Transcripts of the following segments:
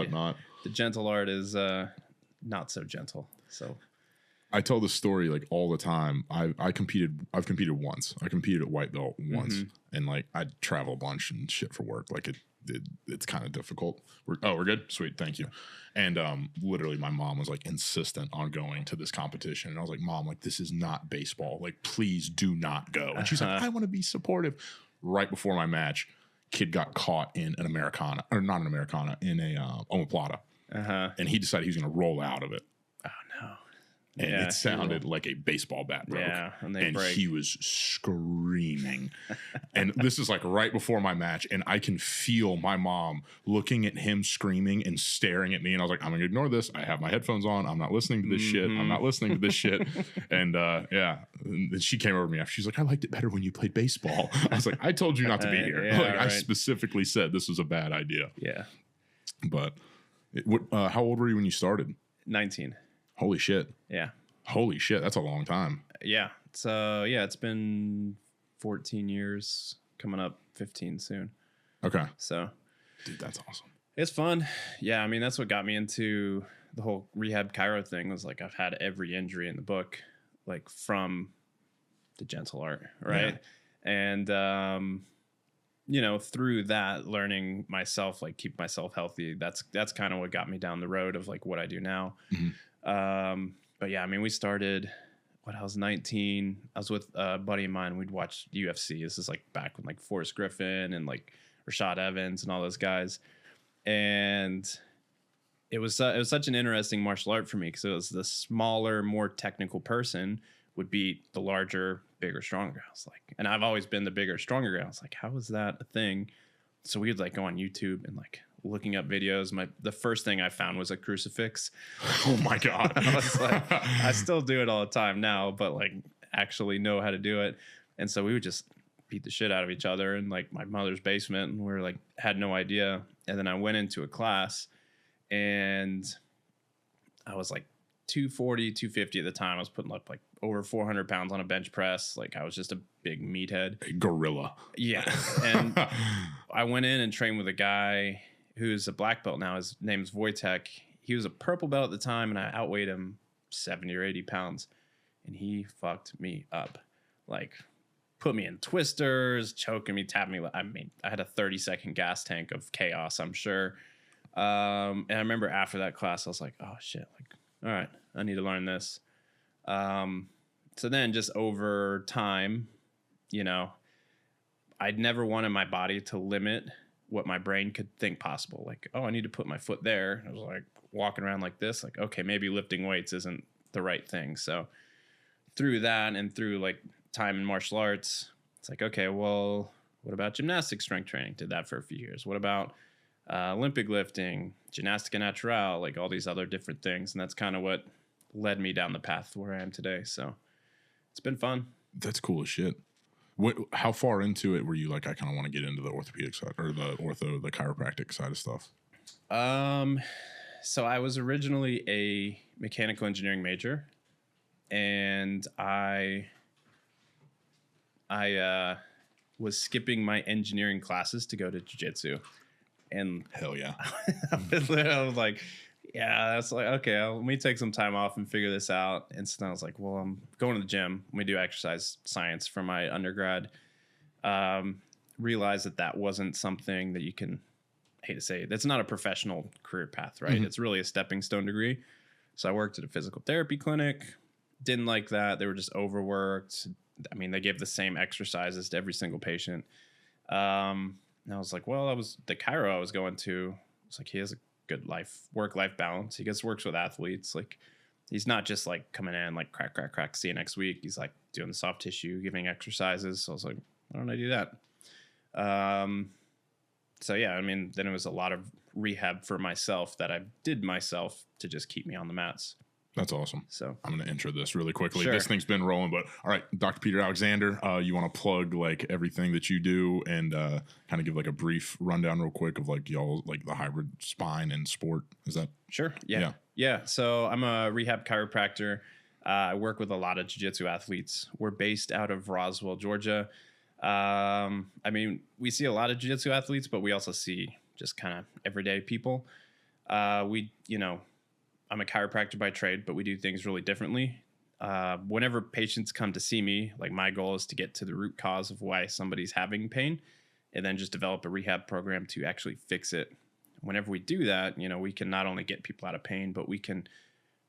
whatnot. The gentle art is not so gentle. So I tell this story like all the time. I've competed once. I competed at white belt once, and like I travel a bunch and shit for work. Like it's kind of difficult. We're good. Sweet, thank you. And literally, my mom was like insistent on going to this competition, and I was like, Mom, like this is not baseball. Like please do not go. And she's like, I want to be supportive. Right before my match, kid got caught in an Americana, or not an Americana, in a omoplata, and he decided he was going to roll out of it. Oh no. And it sounded like a baseball bat broke. Yeah, and he was screaming. And this is like right before my match, and I can feel my mom looking at him screaming and staring at me. And I was like, I'm going to ignore this. I have my headphones on. I'm not listening to this shit. I'm not listening to this shit. And and she came over to me after. She's like, I liked it better when you played baseball. I was like, I told you not to be here. I specifically said this was a bad idea. Yeah. But how old were you when you started? 19. Holy shit. Yeah. Holy shit. That's a long time. Yeah. So, it's been 14 years, coming up 15 soon. Okay. So, dude, that's awesome. It's fun. Yeah. I mean, that's what got me into the whole rehab chiro thing was like, I've had every injury in the book, like from the gentle art. Right. Yeah. And, through that, learning myself, like keep myself healthy. That's kind of what got me down the road of like what I do now. But yeah, I mean, we started when I was 19. I was with a buddy of mine. We'd watch UFC. This is like back when like Forrest Griffin and like Rashad Evans and all those guys. And it was such an interesting martial art for me because it was the smaller, more technical person would beat the larger, bigger, stronger. I was like, and I've always been the bigger, stronger guy. I was like, how is that a thing? So we would like go on YouTube and like looking up videos. The first thing I found was a crucifix. Oh my God. I was like, I still do it all the time now, but like actually know how to do it. And so we would just beat the shit out of each other in like my mother's basement. And we were like, had no idea. And then I went into a class and I was like 240, 250 at the time. I was putting up like over 400 pounds on a bench press. Like I was just a big meathead. A gorilla. Yeah. And I went in and trained with a guy who's a black belt now. His name's Wojtek. He was a purple belt at the time, and I outweighed him 70 or 80 pounds. And he fucked me up. Like, put me in twisters, choking me, tapping me. I mean, I had a 30-second gas tank of chaos, I'm sure. And I remember after that class, I was like, oh, shit. Like, all right, I need to learn this. So then just over time, I'd never wanted my body to limit what my brain could think possible. Like, oh, I need to put my foot there. I was like walking around like this, like, okay, maybe lifting weights isn't the right thing. So through that and through like time in martial arts, it's like, okay, well, what about gymnastic strength training? Did that for a few years. What about Olympic lifting, gymnastica naturale, like all these other different things. And that's kind of what led me down the path where I am today. So it's been fun. That's cool as shit. How far into it were you like, I kind of want to get into the orthopedic side or the chiropractic side of stuff? So I was originally a mechanical engineering major, and I was skipping my engineering classes to go to jiu-jitsu. And hell yeah. I was like, yeah, that's like, okay, let me take some time off and figure this out. And so I was like, well, I'm going to the gym. We do exercise science for my undergrad. Realized that wasn't something that you can, I hate to say it, that's not a professional career path, right? Mm-hmm. It's really a stepping stone degree. So I worked at a physical therapy clinic. Didn't like that. They were just overworked. I mean, they gave the same exercises to every single patient. And I was like, well, the chiro I was going to, it's like, he has a good work-life balance. He works with athletes. Like, he's not just like coming in like crack, see you next week. He's like doing the soft tissue, giving exercises. So I was like, why don't I do that? So yeah, I mean, then it was a lot of rehab for myself that I did myself to just keep me on the mats. That's awesome. So I'm going to intro this really quickly. Sure. This thing's been rolling, but all right, Dr. Peter Alexander, you want to plug like everything that you do and kind of give like a brief rundown real quick of like y'all, like the hybrid spine and sport. Is that? Sure. Yeah. So I'm a rehab chiropractor. I work with a lot of jiu-jitsu athletes. We're based out of Roswell, Georgia. I mean, we see a lot of jiu-jitsu athletes, but we also see just kind of everyday people. I'm a chiropractor by trade, but we do things really differently. Whenever patients come to see me, like my goal is to get to the root cause of why somebody's having pain and then just develop a rehab program to actually fix it. Whenever we do that, we can not only get people out of pain, but we can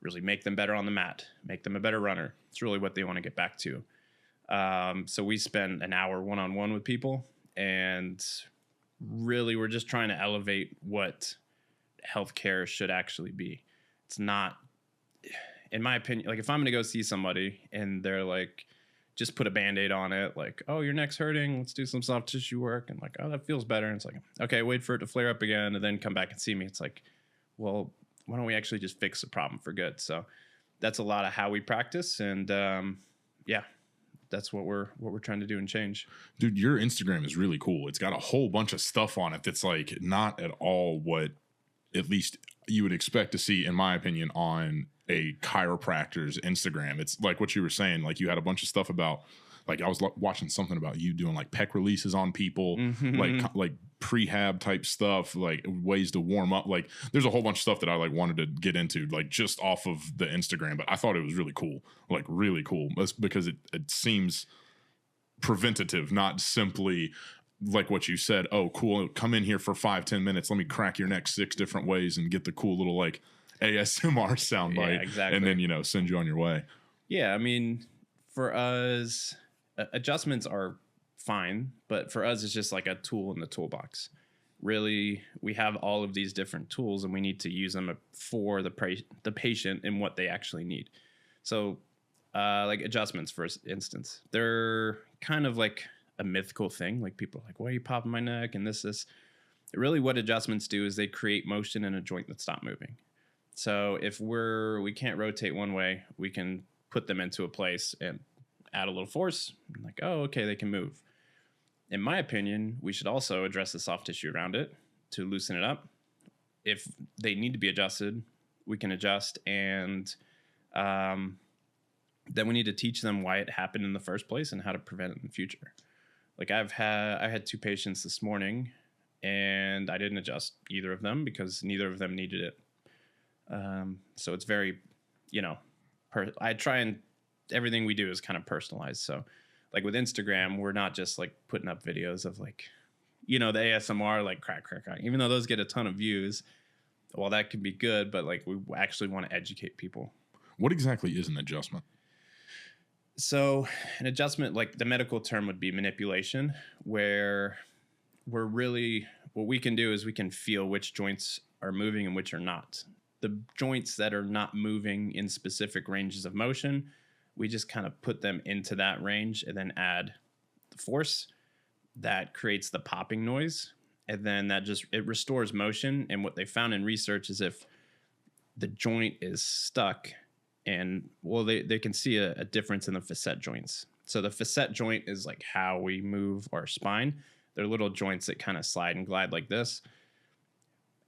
really make them better on the mat, make them a better runner. It's really what they want to get back to. So we spend an hour one-on-one with people, and really we're just trying to elevate what healthcare should actually be. It's not, in my opinion, like if I'm going to go see somebody and they're like, just put a Band-Aid on it, like, oh, your neck's hurting, let's do some soft tissue work. And like, oh, that feels better. And it's like, okay, wait for it to flare up again and then come back and see me. It's like, well, why don't we actually just fix the problem for good? So that's a lot of how we practice. And that's what we're trying to do and change. Dude, your Instagram is really cool. It's got a whole bunch of stuff on it that's like not at all what at least you would expect to see, in my opinion, on a chiropractor's Instagram. It's like what you were saying, like you had a bunch of stuff about, like I was watching something about you doing like pec releases on people, like prehab type stuff, like ways to warm up. Like there's a whole bunch of stuff that I like wanted to get into, like just off of the Instagram, but I thought it was really cool, like really cool. That's because it seems preventative, not simply like what you said. Oh, cool. Come in here for 5-10 minutes. Let me crack your neck 6 different ways and get the cool little like ASMR soundbite, exactly. And then send you on your way. Yeah, I mean, for us, adjustments are fine, but for us, it's just like a tool in the toolbox. Really, we have all of these different tools, and we need to use them for the patient and what they actually need. So, like adjustments, for instance, they're kind of like a mythical thing. Like people are like, why are you popping my neck? And this. Really, what adjustments do is they create motion in a joint that stops moving. So if we can't rotate one way, we can put them into a place and add a little force. Like, oh, okay, they can move. In my opinion, we should also address the soft tissue around it to loosen it up. If they need to be adjusted, we can adjust, and then we need to teach them why it happened in the first place and how to prevent it in the future. Like I had 2 patients this morning, and I didn't adjust either of them because neither of them needed it. So it's very, I try and everything we do is kind of personalized. So like with Instagram, we're not just like putting up videos of like, the ASMR, like crack, even though those get a ton of views. Well, that can be good, but like we actually want to educate people. What exactly is an adjustment? So an adjustment, like the medical term would be manipulation, where what we can do is we can feel which joints are moving and which are not. The joints that are not moving in specific ranges of motion, we just kind of put them into that range and then add the force that creates the popping noise. And then it restores motion. And what they found in research is if the joint is stuck, and they can see a difference in the facet joints. So the facet joint is like how we move our spine. They're little joints that kind of slide and glide like this.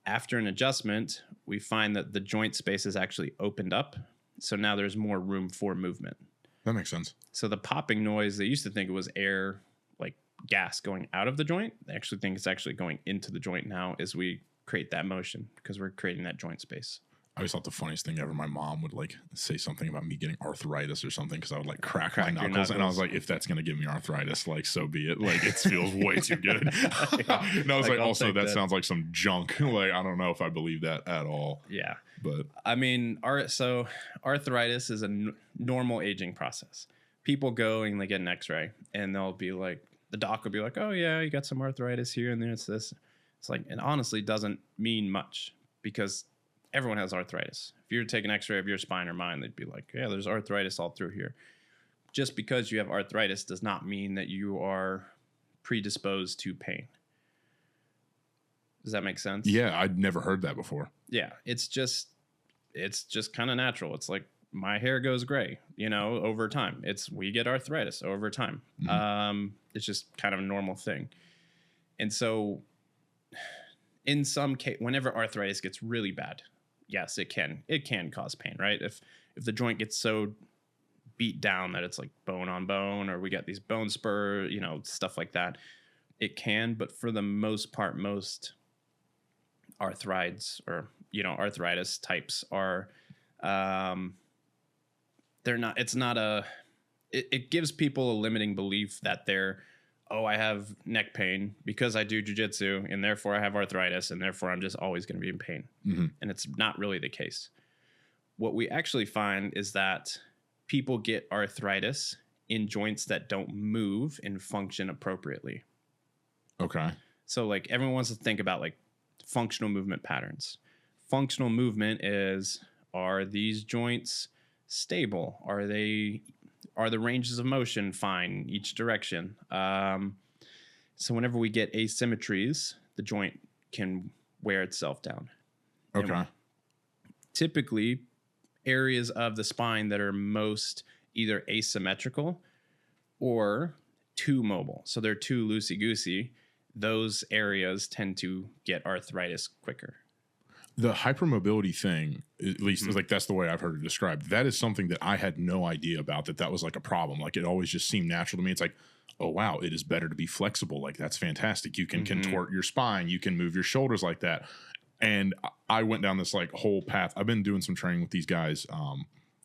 After an adjustment, we find that the joint space is actually opened up. So now there's more room for movement. That makes sense. So the popping noise, they used to think it was air, like gas going out of the joint. They actually think it's actually going into the joint now as we create that motion because we're creating that joint space. I always thought the funniest thing ever, my mom would like say something about me getting arthritis or something because I would like crack my knuckles. And I was like, if that's going to give me arthritis, like so be it. Like it feels way too good. And I was like also that sounds like some junk. Like I don't know if I believe that at all. Yeah. But I mean, so arthritis is a normal aging process. People go and they get an x-ray and they'll be like, the doc will be like, oh yeah, you got some arthritis here and there. It's this. It's like, and honestly doesn't mean much because everyone has arthritis. If you were to take an x-ray of your spine or mine, they'd be like, yeah, there's arthritis all through here. Just because you have arthritis does not mean that you are predisposed to pain. Does that make sense? Yeah, I'd never heard that before. Yeah, it's just kind of natural. It's like my hair goes gray, over time. We get arthritis over time. Mm-hmm. It's just kind of a normal thing. And so in some case, whenever arthritis gets really bad, yes, it can cause pain, right? If the joint gets so beat down that it's like bone on bone, or we get these bone spur, stuff like that, it can. But for the most part, most arthritis or arthritis types are, it gives people a limiting belief that I have neck pain because I do jiu-jitsu and therefore I have arthritis and therefore I'm just always going to be in pain. Mm-hmm. And it's not really the case. What we actually find is that people get arthritis in joints that don't move and function appropriately. Okay. So like everyone wants to think about like functional movement patterns. Functional movement are these joints stable? Are the ranges of motion fine each direction? So whenever we get asymmetries, the joint can wear itself down. Okay. Typically, areas of the spine that are most either asymmetrical or too mobile, so they're too loosey-goosey, those areas tend to get arthritis quicker. The hypermobility thing, at least Mm-hmm. like that's the way I've heard it described. That is something that I had no idea about, that was like a problem. Like it always just seemed natural to me. It's like, oh wow, it is better to be flexible. Like that's fantastic. You can contort your spine. You can move your shoulders like that. And I went down this like whole path. I've been doing some training with these guys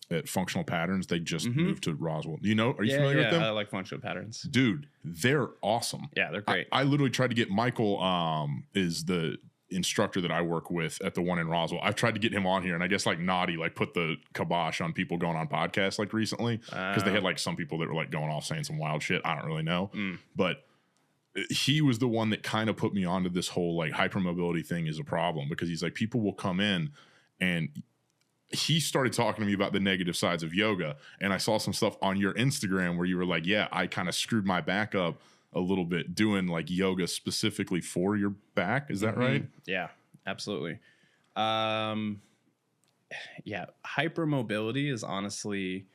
at Functional Patterns. They just moved to Roswell. Are you familiar with them? I like functional patterns. Dude, they're awesome. Yeah, they're great. I literally tried to get Michael, is the instructor that I work with at the one in Roswell. I've tried to get him on here, and I guess like Naughty like put the kibosh on people going on podcasts like recently, because they had like some people that were like going off saying some wild shit. I don't really know, but he was the one that kind of put me onto this whole like hypermobility thing is a problem, because he's like, people will come in, and he started talking to me about the negative sides of yoga. And I saw some stuff on your Instagram where you were like, yeah, I kind of screwed my back up a little bit doing like yoga specifically for your back. Is that right? Yeah, absolutely. Yeah. Hypermobility is honestly,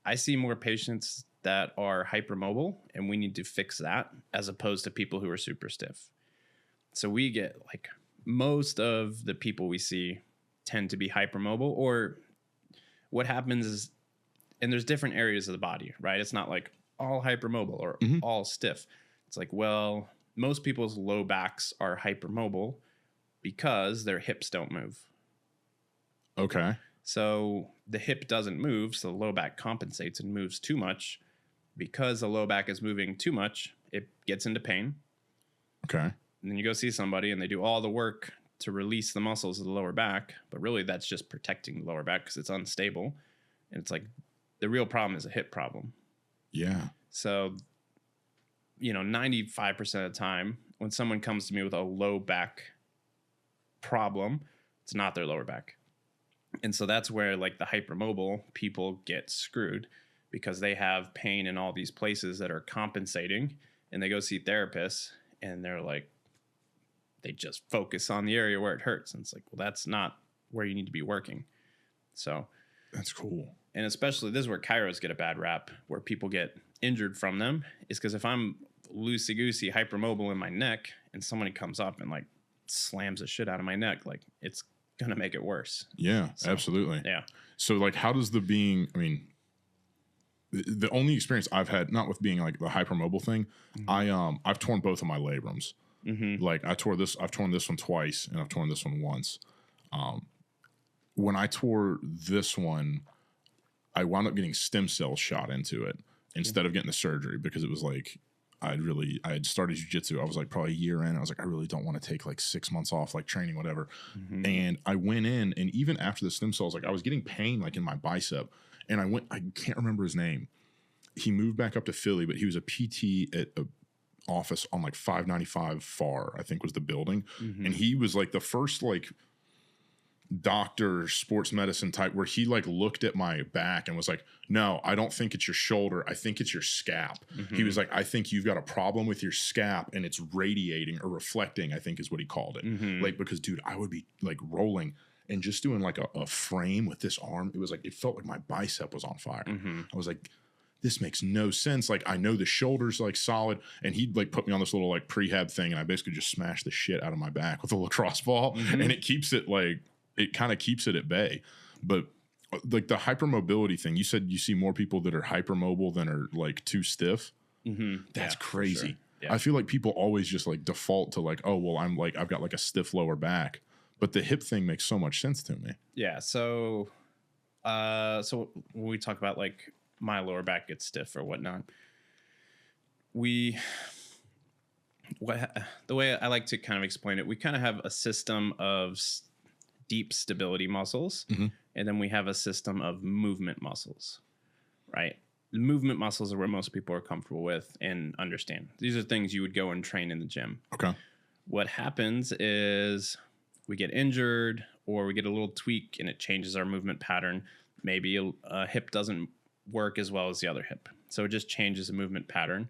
I see more patients that are hypermobile, and we need to fix that, as opposed to people who are super stiff. So we get like most of the people we see tend to be hypermobile, or what happens is, and there's different areas of the body, right? It's not like all hypermobile or all stiff. It's like, well, most people's low backs are hypermobile because their hips don't move. Okay. So the hip doesn't move, so the low back compensates and moves too much. Because the low back is moving too much, it gets into pain. Okay. And then you go see somebody and they do all the work to release the muscles of the lower back, but really that's just protecting the lower back because it's unstable. And it's like the real problem is a hip problem. Yeah. So, 95% of the time when someone comes to me with a low back problem, it's not their lower back. And so that's where like the hypermobile people get screwed, because they have pain in all these places that are compensating, and they go see therapists and they're like, they just focus on the area where it hurts. And it's like, well, that's not where you need to be working. So that's cool. And especially this is where chiros get a bad rap, where people get injured from them, is because if I'm loosey-goosey, hypermobile in my neck, and somebody comes up and like slams the shit out of my neck, like it's going to make it worse. Yeah, so, absolutely. Yeah. So like, how does the only experience I've had, not with being like the hypermobile thing, I've torn both of my labrums. Like I've torn this one twice, and I've torn this one once. When I tore this one, I wound up getting stem cells shot into it instead of getting the surgery, because it was like, I had started jiu-jitsu. I was like probably a year in. I was like, I really don't want to take like 6 months off, like training, whatever. And I went in, and even after the stem cells, like I was getting pain like in my bicep. And I can't remember his name. He moved back up to Philly, but he was a PT at a office on like 595 FAR, I think was the building. And he was like the first like doctor, sports medicine type, where he like looked at my back and was like, no, I don't think it's your shoulder. I think it's your scap. He was like, I think you've got a problem with your scap, and it's radiating or reflecting, I think is what he called it. Like, because dude, I would be like rolling and just doing like a frame with this arm. It was like, it felt like my bicep was on fire. I was like, this makes no sense. Like, I know the shoulder's like solid. And he'd like put me on this little like prehab thing, and I basically just smashed the shit out of my back with a lacrosse ball. And it keeps it like, it kind of keeps it at bay. But like the hypermobility thing, you said you see more people that are hypermobile than are like too stiff. That's crazy. Sure. Yeah. I feel like people always just like default to like, oh, well, I've got like a stiff lower back. But the hip thing makes so much sense to me. Yeah. So when we talk about like my lower back gets stiff or whatnot, the way I like to kind of explain it, we kind of have a system of deep stability muscles, and then we have a system of movement muscles, right? The movement muscles are what most people are comfortable with and understand. These are things you would go and train in the gym. Okay. What happens is we get injured or we get a little tweak and it changes our movement pattern. Maybe a hip doesn't work as well as the other hip. So it just changes the movement pattern.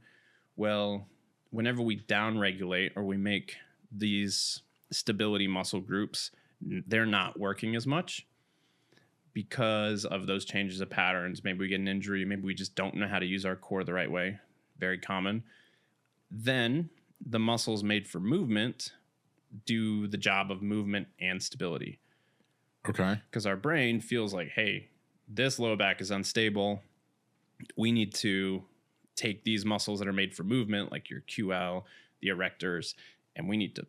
Well, whenever we downregulate or we make these stability muscle groups, they're not working as much because of those changes of patterns. Maybe we get an injury. Maybe we just don't know how to use our core the right way. Very common. Then the muscles made for movement do the job of movement and stability. Okay. Because our brain feels like, hey, this lower back is unstable. We need to take these muscles that are made for movement, like your QL, the erectors, and we need to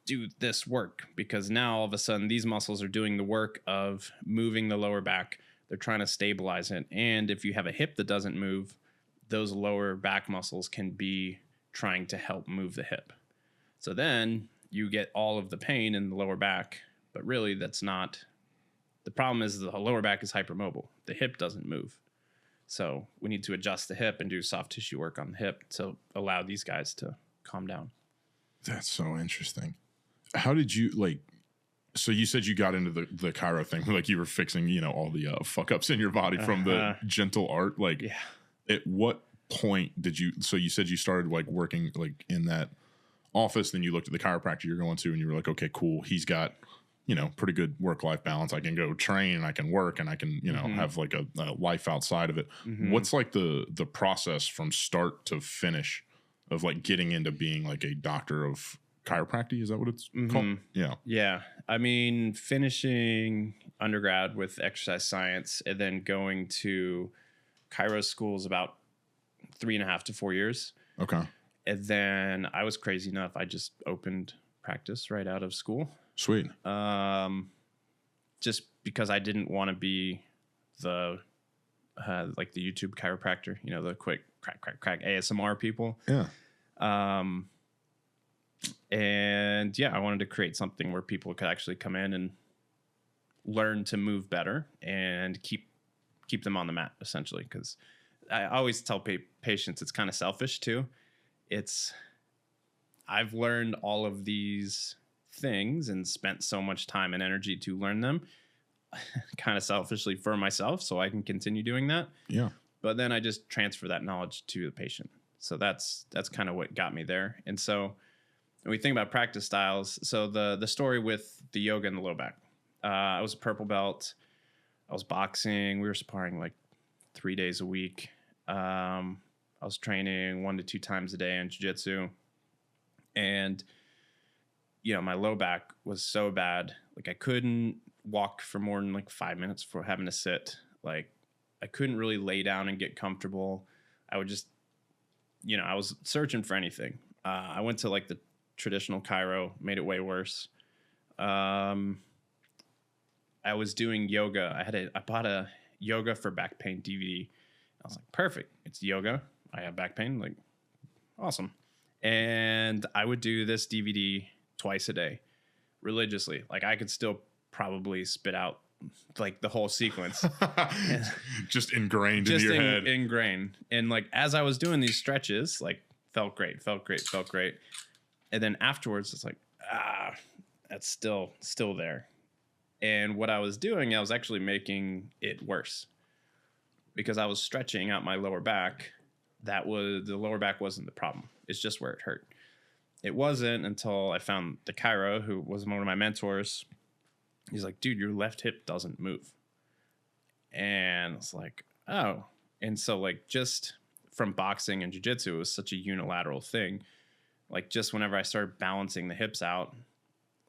do this work, because now all of a sudden these muscles are doing the work of moving the lower back. They're trying to stabilize it. And if you have a hip that doesn't move, those lower back muscles can be trying to help move the hip. So then you get all of the pain in the lower back, but really that's not. The problem is the lower back is hypermobile. The hip doesn't move. So we need to adjust the hip and do soft tissue work on the hip to allow these guys to calm down. That's so interesting. How did you so you said you got into the chiro thing, like you were fixing, all the fuck ups in your body from the gentle art. At what point did you, so you said you started working in that office, then you looked at the chiropractor you're going to and you were like, okay, cool. He's got, pretty good work-life balance. I can go train, I can work, and I can, have a life outside of it. What's the process from start to finish of getting into being a doctor of chiropractic? Is that what it's called? Yeah. I mean, finishing undergrad with exercise science and then going to chiro school is about 3.5 to 4 years. Okay. And then I was crazy enough, I just opened practice right out of school. Sweet. Just because I didn't want to be the the YouTube chiropractor, the quick crack ASMR people. Yeah. And I wanted to create something where people could actually come in and learn to move better and keep them on the mat, essentially. Because I always tell patients it's kind of selfish too. I've learned all of these things and spent so much time and energy to learn them, kind of selfishly for myself, so I can continue doing that. Yeah. But then I just transfer that knowledge to the patient. So that's kind of what got me there. And so when we think about practice styles, so the story with the yoga and the low back, I was a purple belt. I was boxing. We were sparring 3 days a week. I was training 1 to 2 times a day in jiu-jitsu. And, my low back was so bad. I couldn't walk for more than 5 minutes before having to sit. I couldn't really lay down and get comfortable. I would just, I was searching for anything. I went to the traditional chiro, made it way worse. I was doing yoga. I bought a yoga for back pain DVD. I was like, perfect. It's yoga. I have back pain. Awesome. And I would do this DVD twice a day religiously. I could still probably spit out the whole sequence. Just ingrained in your head. Ingrained. And as I was doing these stretches, felt great. And then afterwards, it's that's still there. And what I was doing, I was actually making it worse because I was stretching out my lower back. The lower back wasn't the problem. It's just where it hurt. It wasn't until I found the chiro, who was one of my mentors. He's like, dude, your left hip doesn't move. And it's like, oh. And so just from boxing and jiu-jitsu, it was such a unilateral thing. Just whenever I started balancing the hips out,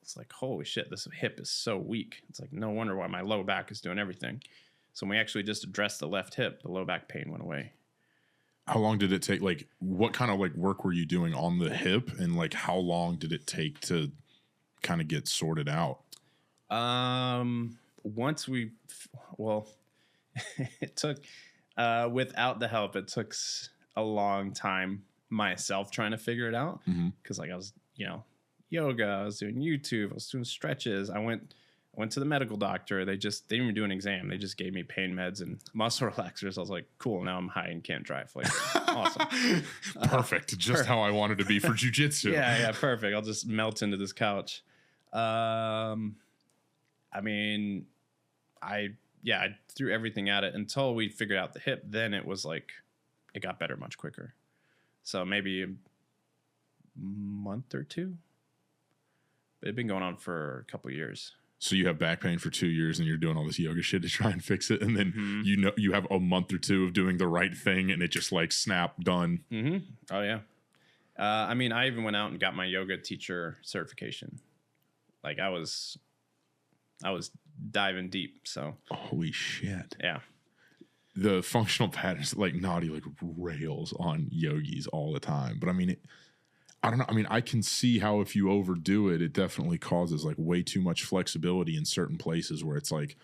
it's holy shit, this hip is so weak. It's no wonder why my low back is doing everything. So when we actually just addressed the left hip, the low back pain went away. How long did it take? What kind of work were you doing on the hip? And how long did it take to kind of get sorted out? Once it took, without the help, it took a long time myself trying to figure it out. Cause like I was, yoga, I was doing YouTube, I was doing stretches. I went to the medical doctor. They didn't even do an exam. They just gave me pain meds and muscle relaxers. I was like, cool. Now I'm high and can't drive. Like, awesome. Perfect. Just how I wanted to be for jiu-jitsu. Yeah. Perfect. I'll just melt into this couch. I threw everything at it until we figured out the hip. Then it was like, it got better much quicker. So maybe a month or two. But it'd been going on for a couple of years. So you have back pain for 2 years and you're doing all this yoga shit to try and fix it. And then you have a month or two of doing the right thing and it just like snap done. Oh yeah. I even went out and got my yoga teacher certification. Like I was diving deep. So holy shit. Yeah. The functional patterns, like Naughty, like rails on yogis all the time. But I mean, I don't know. I mean, I can see how if you overdo it, it definitely causes like way too much flexibility in certain places where it's like,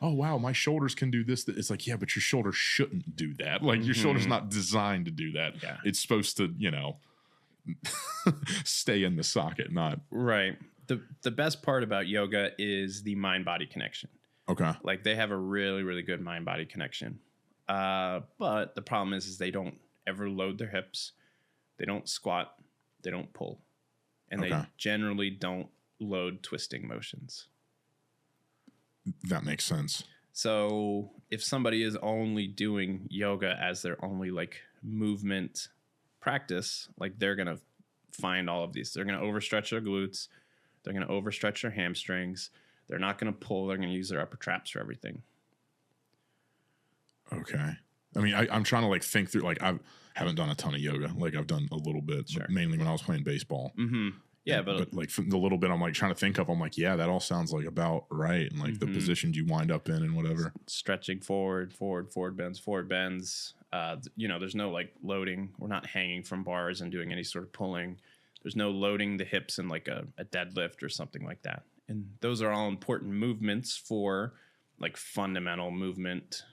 oh, wow, my shoulders can do this. It's like, yeah, but your shoulder shouldn't do that. Like your shoulder's not designed to do that. Yeah. It's supposed to, stay in the socket, not. Right. The best part about yoga is the mind-body connection. Okay. Like they have a really, really good mind-body connection. But the problem is they don't ever load their hips. They don't squat. They don't pull. And they generally don't load twisting motions. That makes sense. So if somebody is only doing yoga as their only like movement practice, like they're going to find all of these. They're going to overstretch their glutes. They're going to overstretch their hamstrings. They're not going to pull. They're going to use their upper traps for everything. Okay. I mean, I'm trying to like think through, like I haven't done a ton of yoga. Like I've done a little bit, but mainly when I was playing baseball. Yeah. But like the little bit I'm like trying to think of, I'm like, yeah, that all sounds like about right. And like the positions you wind up in and whatever. Stretching forward bends. There's no like loading. We're not hanging from bars and doing any sort of pulling. There's no loading the hips in like a deadlift or something like that. And those are all important movements for like fundamental movement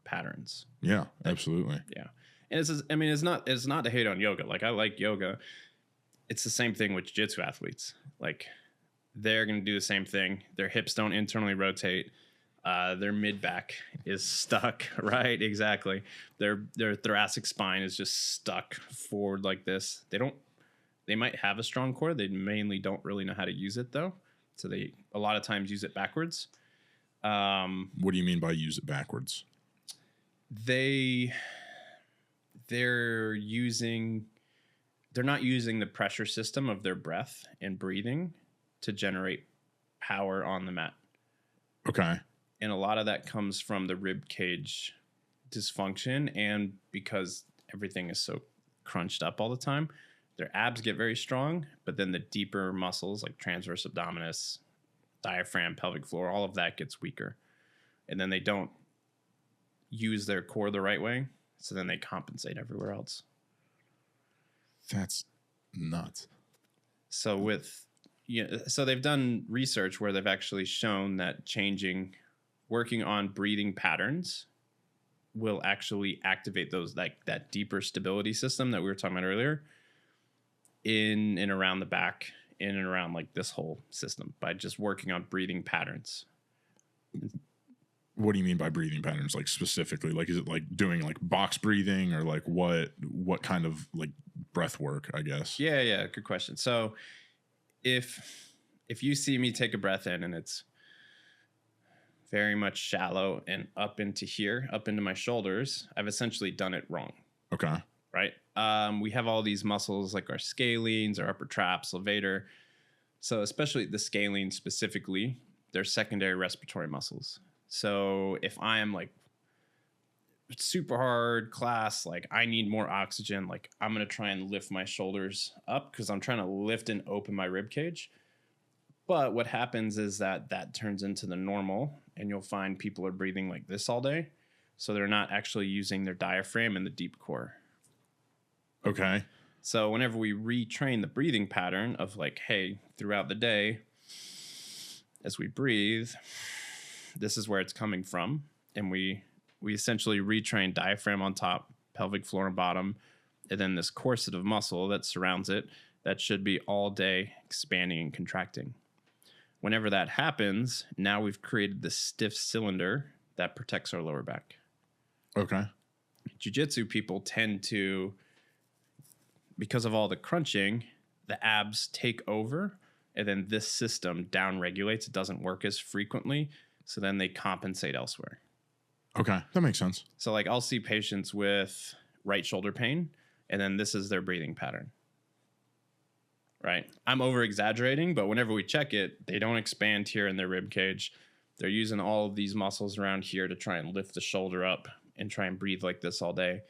patterns. Yeah, absolutely. Yeah. And it's not to hate on yoga. Like I like yoga. It's the same thing with jiu-jitsu athletes. Like they're going to do the same thing. Their hips don't internally rotate. Their mid back is stuck, right? Exactly. Their thoracic spine is just stuck forward like this. They might have a strong core. They mainly don't really know how to use it though. So they a lot of times use it backwards. What do you mean by use it backwards? They're not using the pressure system of their breath and breathing to generate power on the mat. Okay. And a lot of that comes from the rib cage dysfunction, and because everything is so crunched up all the time, their abs get very strong, but then the deeper muscles like transverse abdominis, diaphragm, pelvic floor, all of that gets weaker. And then they don't use their core the right way, so then they compensate everywhere else. That's nuts. So so they've done research where they've actually shown that working on breathing patterns will actually activate those, like that deeper stability system that we were talking about earlier, in and around the back, in and around like this whole system by just working on breathing patterns. What do you mean by breathing patterns? Like specifically, like is it like doing like box breathing or like what kind of like breath work, I guess? Yeah. Good question. So if you see me take a breath in and it's very much shallow and up into my shoulders, I've essentially done it wrong. Okay. Right. We have all these muscles like our scalenes, our upper traps, levator. So especially the scalene specifically, they're secondary respiratory muscles. So if I am like super hard class, like I need more oxygen, like I'm going to try and lift my shoulders up because I'm trying to lift and open my rib cage. But what happens is that turns into the normal, and you'll find people are breathing like this all day. So they're not actually using their diaphragm and the deep core. Okay. So whenever we retrain the breathing pattern of like, hey, throughout the day, as we breathe, this is where it's coming from. And we essentially retrain diaphragm on top, pelvic floor on bottom, and then this corset of muscle that surrounds it that should be all day expanding and contracting. Whenever that happens, now we've created this stiff cylinder that protects our lower back. Okay. Jiu-Jitsu people tend to, because of all the crunching, the abs take over, and then this system down regulates. It doesn't work as frequently, so then they compensate elsewhere. Okay, that makes sense. So like I'll see patients with right shoulder pain, and then this is their breathing pattern. Right? I'm over exaggerating, but whenever we check it, they don't expand here in their rib cage. They're using all of these muscles around here to try and lift the shoulder up and try and breathe like this all day.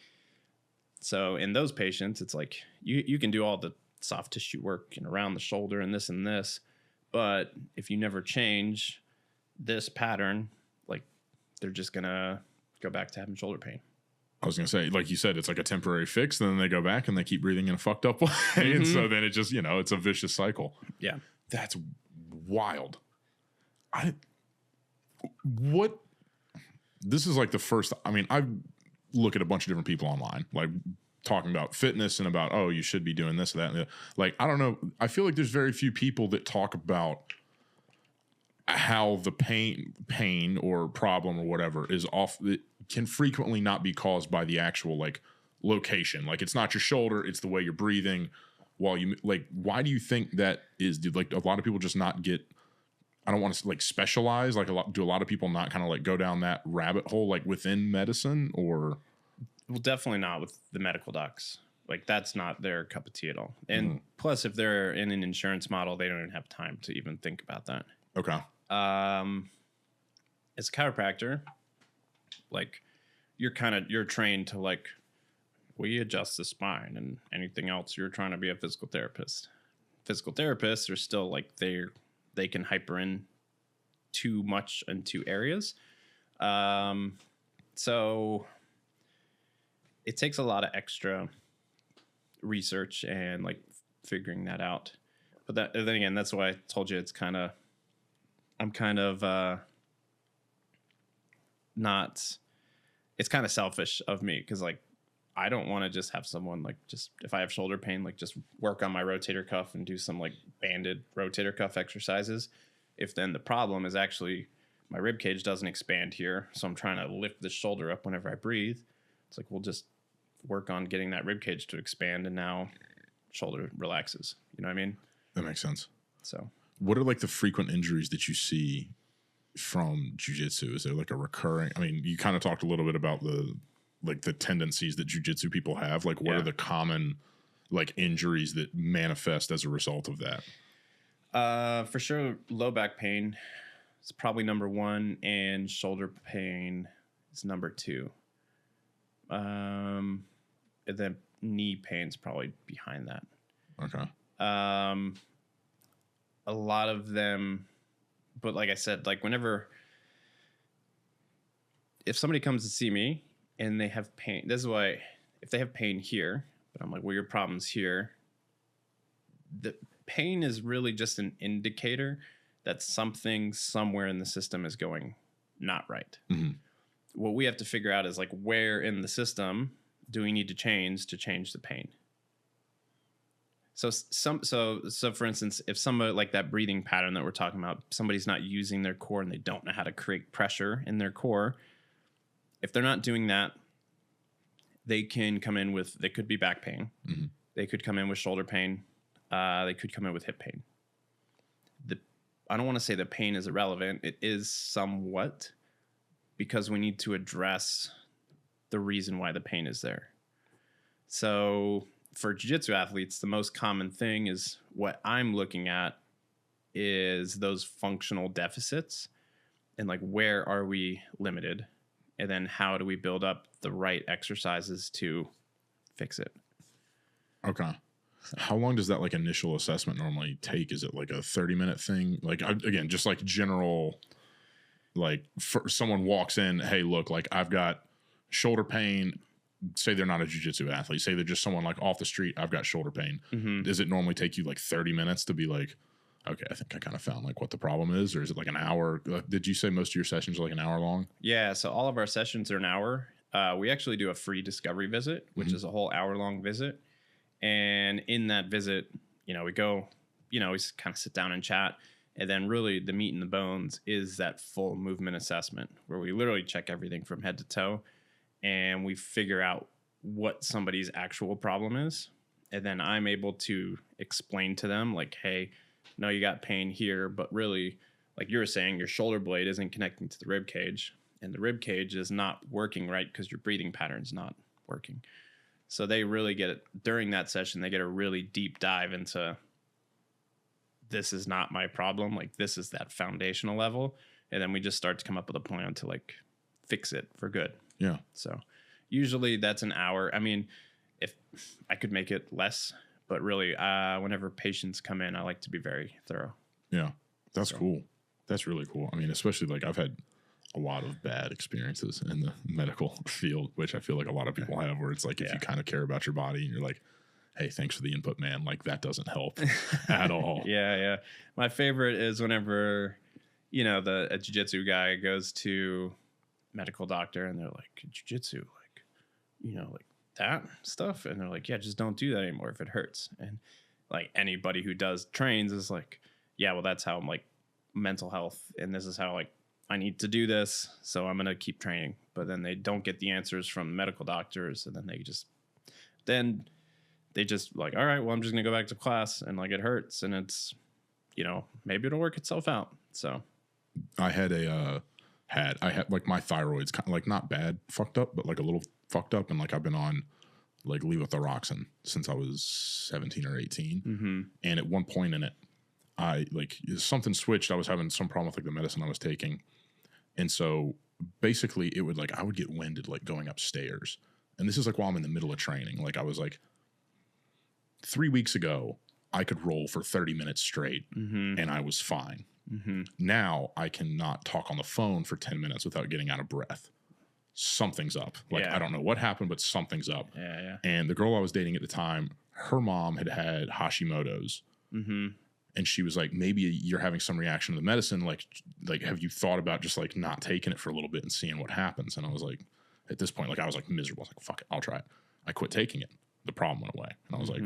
So in those patients, it's like you can do all the soft tissue work and around the shoulder and this, but if you never change this pattern, like they're just gonna go back to having shoulder pain. I was going to say, like you said, it's like a temporary fix. Then they go back and they keep breathing in a fucked up way. Mm-hmm. And so then it just, it's a vicious cycle. Yeah. That's wild. This is like the first, I look at a bunch of different people online, like talking about fitness and about, oh, you should be doing this, that, and that. Like, I don't know. I feel like there's very few people that talk about how the pain or problem or whatever is off. It can frequently not be caused by the actual like location. Like it's not your shoulder, it's the way you're breathing while you like. Why do you think that is? Do like a lot of people just not get? I don't want to like specialize. Like do a lot of people not kind of like go down that rabbit hole like within medicine or? Well, definitely not with the medical docs. Like that's not their cup of tea at all. And plus, if they're in an insurance model, they don't even have time to even think about that. Okay. As a chiropractor, like you're trained to like, we adjust the spine and anything else. You're trying to be a physical therapist. Physical therapists are still like they can hyper in too much in two areas. So it takes a lot of extra research and like figuring that out. But then again, that's why I told you I'm kind of not, it's kind of selfish of me because like I don't want to just have someone like just if I have shoulder pain, like just work on my rotator cuff and do some like banded rotator cuff exercises. If then the problem is actually my rib cage doesn't expand here, so I'm trying to lift the shoulder up whenever I breathe. It's like we'll just work on getting that rib cage to expand, and now shoulder relaxes. You know what I mean? That makes sense. So, what are like the frequent injuries that you see from jiu-jitsu? Is there like a recurring? I mean, you kind of talked a little bit about the tendencies that jiu-jitsu people have. Like, what are the common like injuries that manifest as a result of that? For sure, low back pain is probably number one, and shoulder pain is number two. And then knee pain is probably behind that. Okay. A lot of them, but like I said, like if somebody comes to see me and they have pain, this is why if they have pain here, but I'm like, well, your problem's here. The pain is really just an indicator that something somewhere in the system is going not right. Mm-hmm. What we have to figure out is like where in the system do we need to change the pain? So for instance, if somebody like that breathing pattern that we're talking about, somebody's not using their core and they don't know how to create pressure in their core. If they're not doing that, they can come in with, they could be back pain. Mm-hmm. They could come in with shoulder pain. They could come in with hip pain. I don't want to say the pain is irrelevant. It is somewhat, because we need to address the reason why the pain is there. So for jiu-jitsu athletes, the most common thing is what I'm looking at is those functional deficits and like where are we limited, and then how do we build up the right exercises to fix it. Okay. How long does that like initial assessment normally take? Is it like a 30-minute thing? Like again, just like general, like for someone walks in, hey, look, like I've got shoulder pain. say they're not a jiu-jitsu athlete, say they're just someone like off the street, I've got shoulder pain. Does it normally take you like 30 minutes to be like, okay, I think I kind of found like what the problem is? Or is it like an hour? Did you say most of your sessions are like an hour long? Yeah. So all of our sessions are an hour. We actually do a free discovery visit, which is a whole hour long visit. And in that visit, we go, we kind of sit down and chat. And then really the meat and the bones is that full movement assessment where we literally check everything from head to toe and we figure out what somebody's actual problem is. And then I'm able to explain to them like, hey, no, you got pain here, but really, like you were saying, your shoulder blade isn't connecting to the rib cage and the rib cage is not working right because your breathing pattern's not working. So they really get it during that session. They get a really deep dive into this is not my problem. Like this is that foundational level. And then we just start to come up with a plan to like fix it for good. Yeah. So usually that's an hour. I mean, if I could make it less, but really whenever patients come in, I like to be very thorough. Yeah. That's cool. That's really cool. I mean, especially like I've had a lot of bad experiences in the medical field, which I feel like a lot of people have, where it's like, if you kind of care about your body and you're like, hey, thanks for the input, man. Like that doesn't help at all. Yeah. My favorite is whenever, a jiu-jitsu guy goes to medical doctor and they're like, jiu-jitsu, like that stuff. And they're like, yeah, just don't do that anymore if it hurts. And like anybody who does trains is like, yeah, well, that's how I'm like mental health. And this is how like I need to do this. So I'm going to keep training. But then they don't get the answers from medical doctors. And then they just like, all right, well, I'm just going to go back to class and like it hurts and it's, maybe it'll work itself out. So I had like my thyroid's kind of like not bad fucked up, but like a little fucked up. And like I've been on like levothyroxine since I was 17 or 18. Mm-hmm. And at one point in it, I like something switched. I was having some problem with like the medicine I was taking. And so basically it would like, I would get winded like going upstairs. And this is like while I'm in the middle of training. Like I was like 3 weeks ago, I could roll for 30 minutes straight and I was fine. Mm-hmm. Now I cannot talk on the phone for 10 minutes without getting out of breath. Something's up. Like, I don't know what happened, but something's up. Yeah. And the girl I was dating at the time, her mom had Hashimoto's. Mm-hmm. And she was like, maybe you're having some reaction to the medicine. Like, have you thought about just like not taking it for a little bit and seeing what happens? And I was like, at this point, like I was like miserable. I was like, fuck it, I'll try it. I quit taking it. The problem went away. And I was like,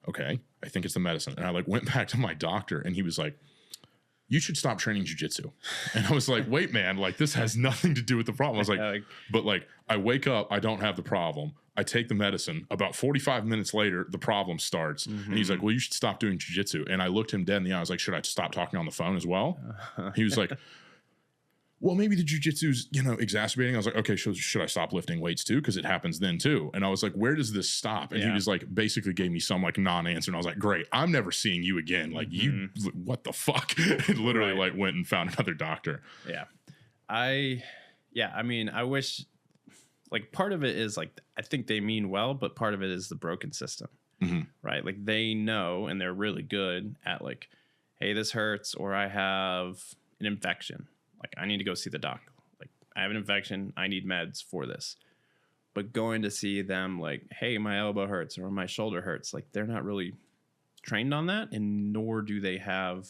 okay, I think it's the medicine. And I like went back to my doctor and he was like, you should stop training jiu-jitsu. And I was like, wait, man, like this has nothing to do with the problem. I was like, but like I wake up, I don't have the problem. I take the medicine. About 45 minutes later, the problem starts. Mm-hmm. And he's like, well, you should stop doing jiu-jitsu. And I looked him dead in the eye. I was like, should I stop talking on the phone as well? He was like, well, maybe the jiu-jitsu's, exacerbating. I was like, okay, should I stop lifting weights too? Because it happens then too. And I was like, where does this stop? And he was like, basically gave me some like non-answer. And I was like, great, I'm never seeing you again. Like you, what the fuck? And literally like went and found another doctor. Yeah. I mean, I wish like part of it is like, I think they mean well, but part of it is the broken system, right? Like they know, and they're really good at like, hey, this hurts, or I have an infection. Like, I need to go see the doc. Like, I have an infection. I need meds for this. But going to see them like, hey, my elbow hurts or my shoulder hurts. Like, they're not really trained on that. And nor do they have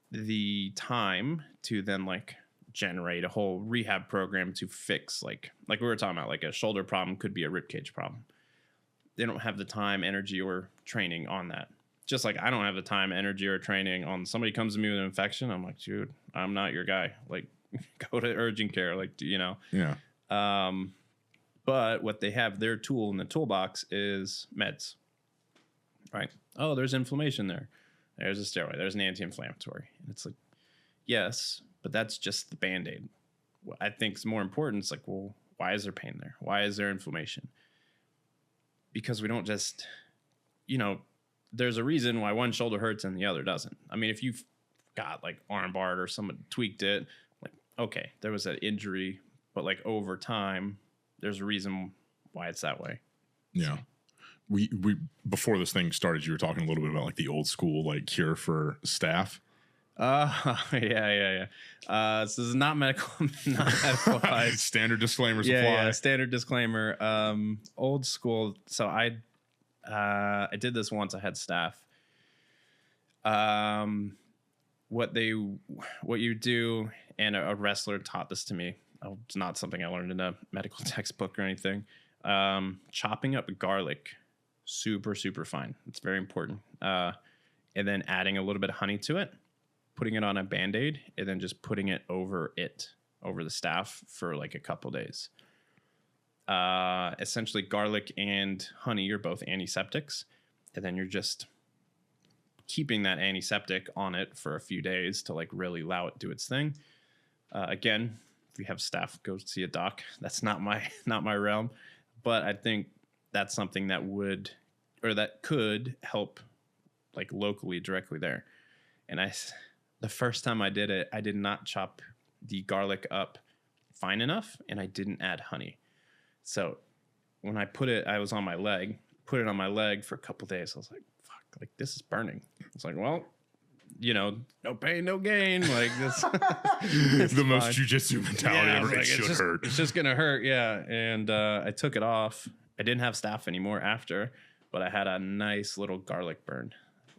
the time to then, like, generate a whole rehab program to fix, like we were talking about, like a shoulder problem could be a ribcage problem. They don't have the time, energy, or training on that. Just like I don't have the time, energy, or training on somebody comes to me with an infection. I'm like, dude, I'm not your guy. Like, go to urgent care. Like, Yeah. But what they have, their tool in the toolbox is meds, right? Oh, there's inflammation there. There's a steroid. There's an anti-inflammatory. And it's like, yes, but that's just the Band-Aid. What I think is more important. It's like, well, why is there pain there? Why is there inflammation? Because we don't just, there's a reason why one shoulder hurts and the other doesn't. I mean, if you've got like arm barred or someone tweaked it, like, okay, there was an injury, but like over time, there's a reason why it's that way. Yeah. We before this thing started, you were talking a little bit about like the old school like cure for staph. Yeah. So this is not medical, not medical advice. Standard disclaimers apply. Yeah, standard disclaimer. Old school. So I did this once. I had Staph. What you do, and a wrestler taught this to me. It's not something I learned in a medical textbook or anything. Chopping up garlic, super, super fine. It's very important. And then adding a little bit of honey to it, putting it on a Band-Aid, and then just putting it over the Staph for like a couple days. Essentially, garlic and honey are both antiseptics, and then you're just keeping that antiseptic on it for a few days to like really allow it to do its thing. Again, if you have Staph, go see a doc. That's not my realm, but I think that's something that could help like locally directly there. And the first time I did it, I did not chop the garlic up fine enough, and I didn't add honey. So when I was on my leg, put it on my leg for a couple days. I was like, fuck, like this is burning. It's like, well, no pain, no gain. Like this, it's the most jiu-jitsu mentality ever. Like, it should hurt. It's just gonna hurt, yeah. And I took it off. I didn't have Staph anymore after, but I had a nice little garlic burn,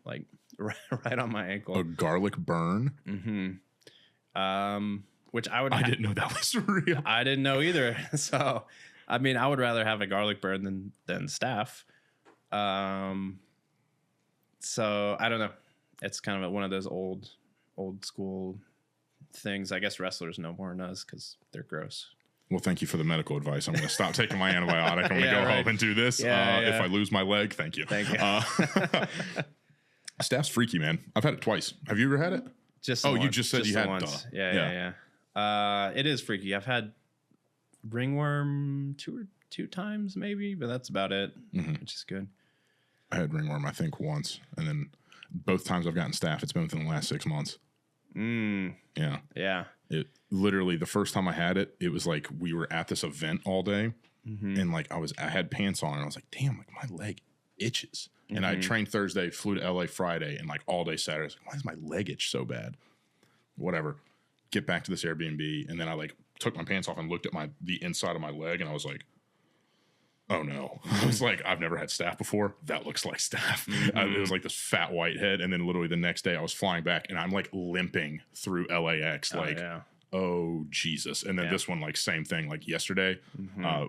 like right on my ankle. A garlic burn. Mm-hmm. Which I didn't know that was real. I didn't know either. So, I mean, I would rather have a garlic burn than Staph. So I don't know. It's kind of one of those old school things. I guess wrestlers know more than us because they're gross. Well, thank you for the medical advice. I'm going to stop taking my antibiotic. I'm going to go home and do this. If I lose my leg, thank you. Thank you. Staph's freaky, man. I've had it twice. Have you ever had it? You just said you had once. Yeah. It is freaky. I've had ringworm two times maybe, but that's about it, which is good. I had ringworm, I think, once, and then both times I've gotten Staph, it's been within the last 6 months. Yeah. It literally, the first time I had it, it was like we were at this event all day, and like I had pants on, and I was like, damn, like my leg itches. And I trained Thursday, flew to LA Friday, and like all day Saturday, I was like, why does my leg itch so bad? Whatever. Get back to this Airbnb, and then I like took my pants off and looked at the inside of my leg, and I was like, oh no. I was like, I've never had Staph before. That looks like Staph. It was like this fat white head. And then literally the next day I was flying back and I'm like limping through LAX. Oh Jesus. And then this one, like same thing, like yesterday,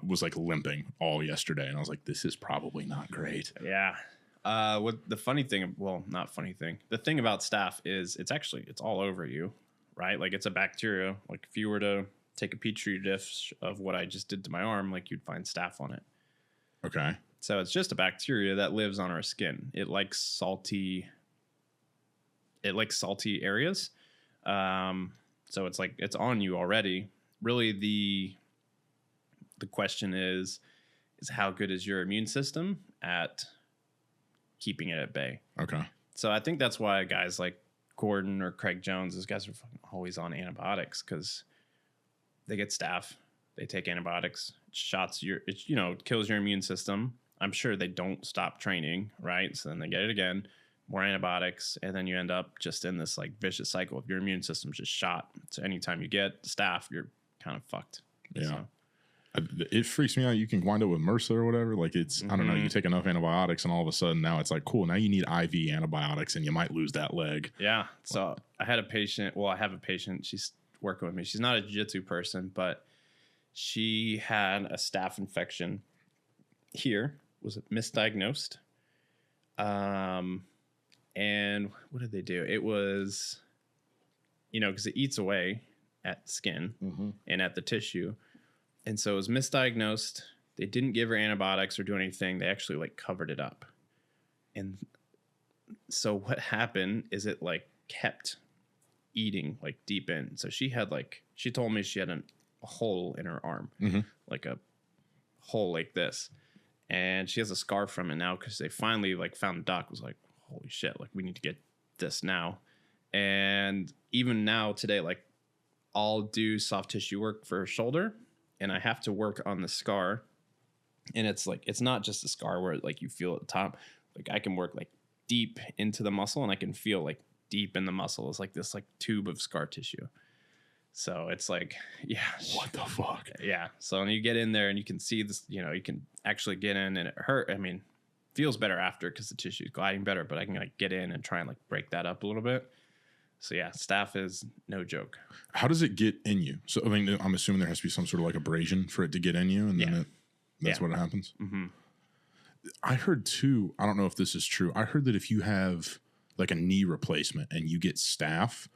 was like limping all yesterday. And I was like, this is probably not great. Yeah. What the funny thing, well, not funny thing. The thing about Staph is it's all over you, right? Like it's a bacteria. Like if you were to take a petri dish of what I just did to my arm, like you'd find Staph on it. Okay. So it's just a bacteria that lives on our skin. It likes salty areas. So it's like it's on you already. Really the question is how good is your immune system at keeping it at bay? Okay. So I think that's why guys like Gordon or Craig Jones, those guys are always on antibiotics because they get Staph. They take antibiotics, it kills your immune system. I'm sure they don't stop training, right? So then they get it again, more antibiotics, and then you end up just in this like vicious cycle of your immune system's just shot. So anytime you get Staph, you're kind of fucked. Yeah. So. It freaks me out. You can wind up with MRSA or whatever. Like it's, I don't know, you take enough antibiotics and all of a sudden now it's like, cool, now you need IV antibiotics and you might lose that leg. Yeah. So I have a patient. She's working with me. She's not a jiu-jitsu person, but she had a Staph infection here, was misdiagnosed. And what did they do? It was, because it eats away at the skin and at the tissue. And so it was misdiagnosed. They didn't give her antibiotics or do anything. They actually like covered it up. And so what happened is it like kept eating like deep in. So she told me she had a hole in her arm, like a hole like this, and she has a scar from it now because they finally like found the doc was like, holy shit, like we need to get this now. And even now today, like I'll do soft tissue work for her shoulder and I have to work on the scar, and it's like it's not just a scar where like you feel at the top. Like I can work like deep into the muscle and I can feel like deep in the muscle. It's like this like tube of scar tissue. So it's like, yeah. What the fuck? Yeah. So when you get in there and you can see this, you know, you can actually get in and it hurt. I mean, feels better after because the tissue is gliding better, but I can like get in and try and like break that up a little bit. So yeah, staph is no joke. How does it get in you? So I mean, I'm assuming there has to be some sort of like abrasion for it to get in you, and then that's what happens. Mm-hmm. I heard too, I don't know if this is true. I heard that if you have like a knee replacement and you get staph,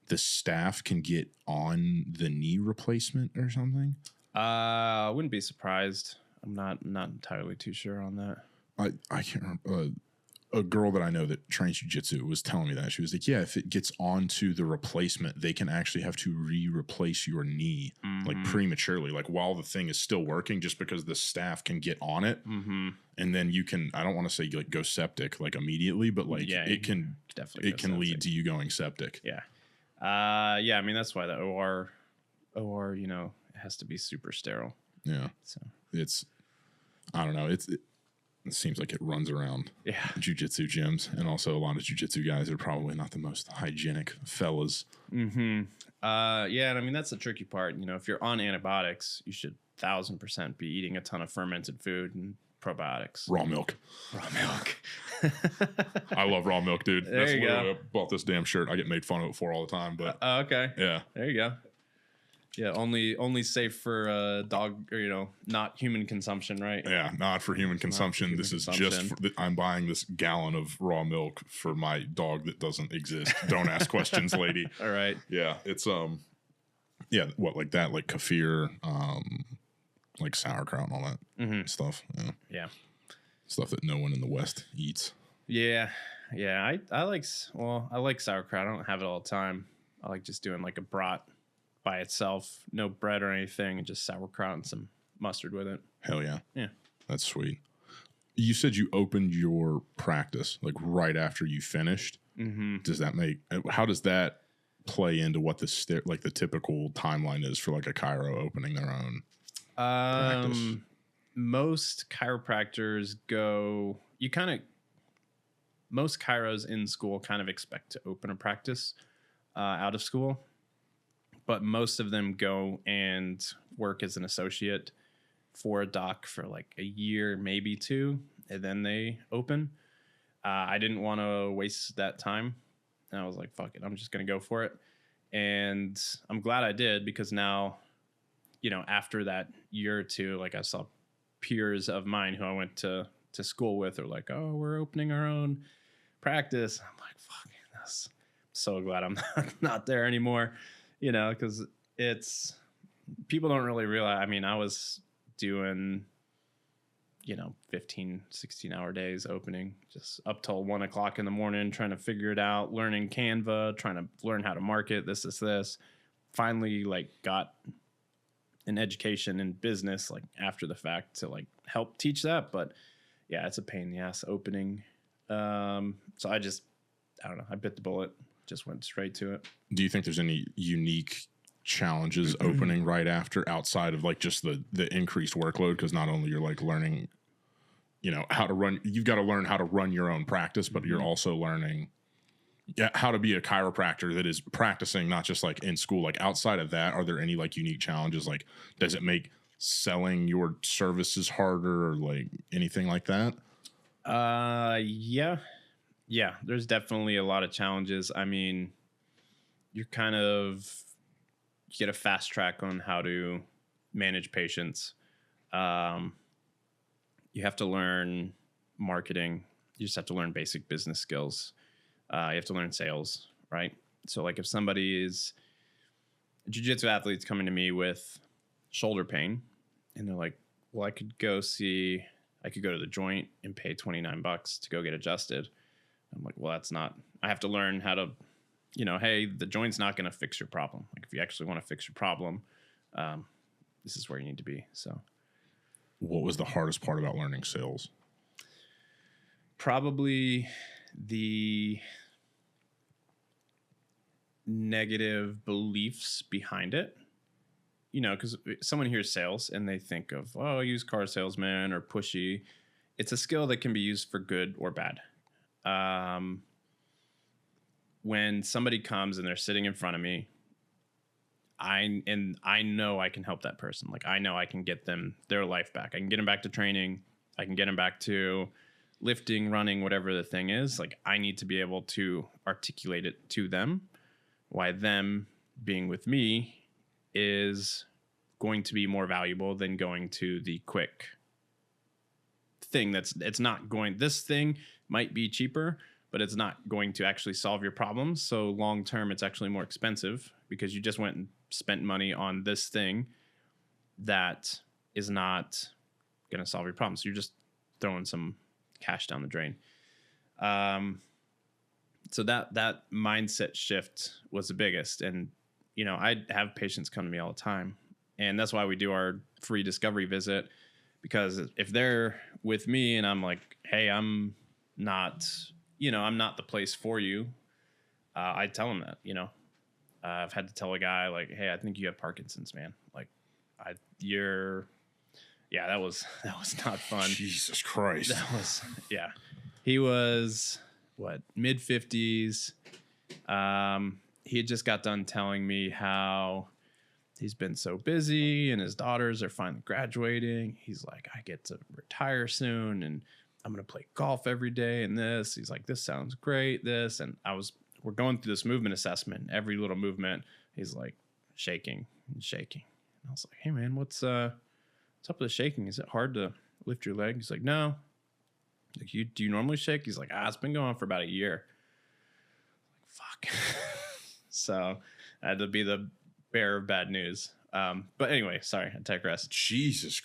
the staph can get on the knee replacement or something. I wouldn't be surprised. I'm not entirely too sure on that. I can't remember. A girl that I know that trains jiu-jitsu was telling me that. She was like, yeah, if it gets onto the replacement, they can actually have to replace your knee like prematurely, like while the thing is still working, just because the staph can get on it. Mm-hmm. And then you can, I don't want to say like go septic like immediately, but like it can definitely lead to you going septic. Yeah. Yeah. I mean, that's why the OR, you know, it has to be super sterile. Yeah. So it's, I don't know. It seems like it runs around jiu-jitsu gyms, and also a lot of jiu-jitsu guys are probably not the most hygienic fellas. Mm-hmm. Yeah, and I mean, that's the tricky part. You know, if you're on antibiotics, you should 1,000% be eating a ton of fermented food and probiotics. Raw milk. I love raw milk, dude. That's literally I bought this damn shirt. I get made fun of it for all the time, but okay. Yeah. There you go. Yeah, only safe for dog, or, you know, not human consumption, right? Yeah, not for human consumption. This is just I'm buying this gallon of raw milk for my dog that doesn't exist. Don't ask questions, lady. All right. Yeah, it's yeah, what, like that, like kefir, like sauerkraut and all that stuff. Yeah. Stuff that no one in the West eats. Yeah. Yeah, I like sauerkraut. I don't have it all the time. I like just doing like a brat by itself, no bread or anything, and just sauerkraut and some mustard with it. Hell yeah. Yeah. That's sweet. You said you opened your practice like right after you finished. Mm-hmm. How does that play into what the typical timeline is for like a chiro opening their own practice? Most chiropractors most chiros in school kind of expect to open a practice out of school. But most of them go and work as an associate for a doc for like a year, maybe 2, and then they open. I didn't want to waste that time. And I was like, fuck it, I'm just going to go for it. And I'm glad I did, because now, you know, after that year or 2, like I saw peers of mine who I went to school with are like, oh, we're opening our own practice. I'm like, fuck, I'm so glad I'm not there anymore. You know, because people don't really realize. I mean, I was doing, you know, 15, 16-hour days opening, just up till 1 o'clock in the morning, trying to figure it out, learning Canva, trying to learn how to market this. Finally, like, got an education in business, like, after the fact to, help teach that. But, yeah, it's a pain in the ass opening. So I don't know. I bit the bullet. Just went straight to it. Do you think there's any unique challenges opening right after, outside of like just the increased workload? Because not only you're like learning, you know, you've got to learn how to run your own practice, but you're also learning how to be a chiropractor that is practicing, not just like in school. Like outside of that, are there any like unique challenges? Like, does it make selling your services harder or like anything like that? Yeah, there's definitely a lot of challenges. I mean, you get a fast track on how to manage patients. You have to learn marketing. You just have to learn basic business skills. You have to learn sales, right? So like if somebody is a jiu-jitsu athlete's coming to me with shoulder pain and they're like, well, I could go to the joint and pay $29 to go get adjusted. I'm like, well, I have to learn how to, you know, hey, the joint's not going to fix your problem. Like if you actually want to fix your problem, this is where you need to be. So what was the hardest part about learning sales? Probably the negative beliefs behind it. You know, because someone hears sales and they think of, oh, used car salesman or pushy. It's a skill that can be used for good or bad. when somebody comes and they're sitting in front of me, I know I can help that person. Like, I know I can get them their life back. I can get them back to training. I can get them back to lifting, running, whatever the thing is. Like, I need to be able to articulate it to them why them being with me is going to be more valuable than going to the quick thing. This thing might be cheaper, but it's not going to actually solve your problems. So long term, it's actually more expensive because you just went and spent money on this thing that is not going to solve your problems. So you're just throwing some cash down the drain. So that mindset shift was the biggest. And, you know, I have patients come to me all the time, and that's why we do our free discovery visit, because if they're with me and I'm like, hey, I'm not the place for you. I tell them that, you know, I've had to tell a guy like, hey, I think you have Parkinson's, man. Like that was not fun. Jesus Christ. He was mid 50s. He had just got done telling me how he's been so busy and his daughters are finally graduating. He's like, I get to retire soon and I'm going to play golf every day. And he's like, this sounds great. We're going through this movement assessment. Every little movement, he's like shaking and shaking. And I was like, hey man, what's up with the shaking? Is it hard to lift your leg? He's like, no. Like, do you normally shake? He's like, it's been going on for about a year. Like, fuck. So I had to be the bearer of bad news. But anyway, sorry, I digress. Jesus,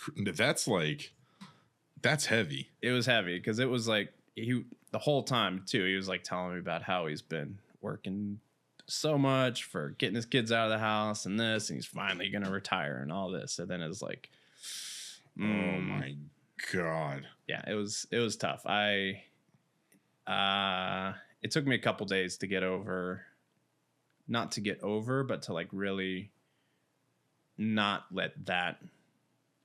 that's heavy. It was heavy because it was like the whole time too. He was like telling me about how he's been working so much for getting his kids out of the house and he's finally gonna retire and all this. And then it was like, oh my God. Yeah, it was tough. It took me a couple days to get over, not to get over, but to like really not let that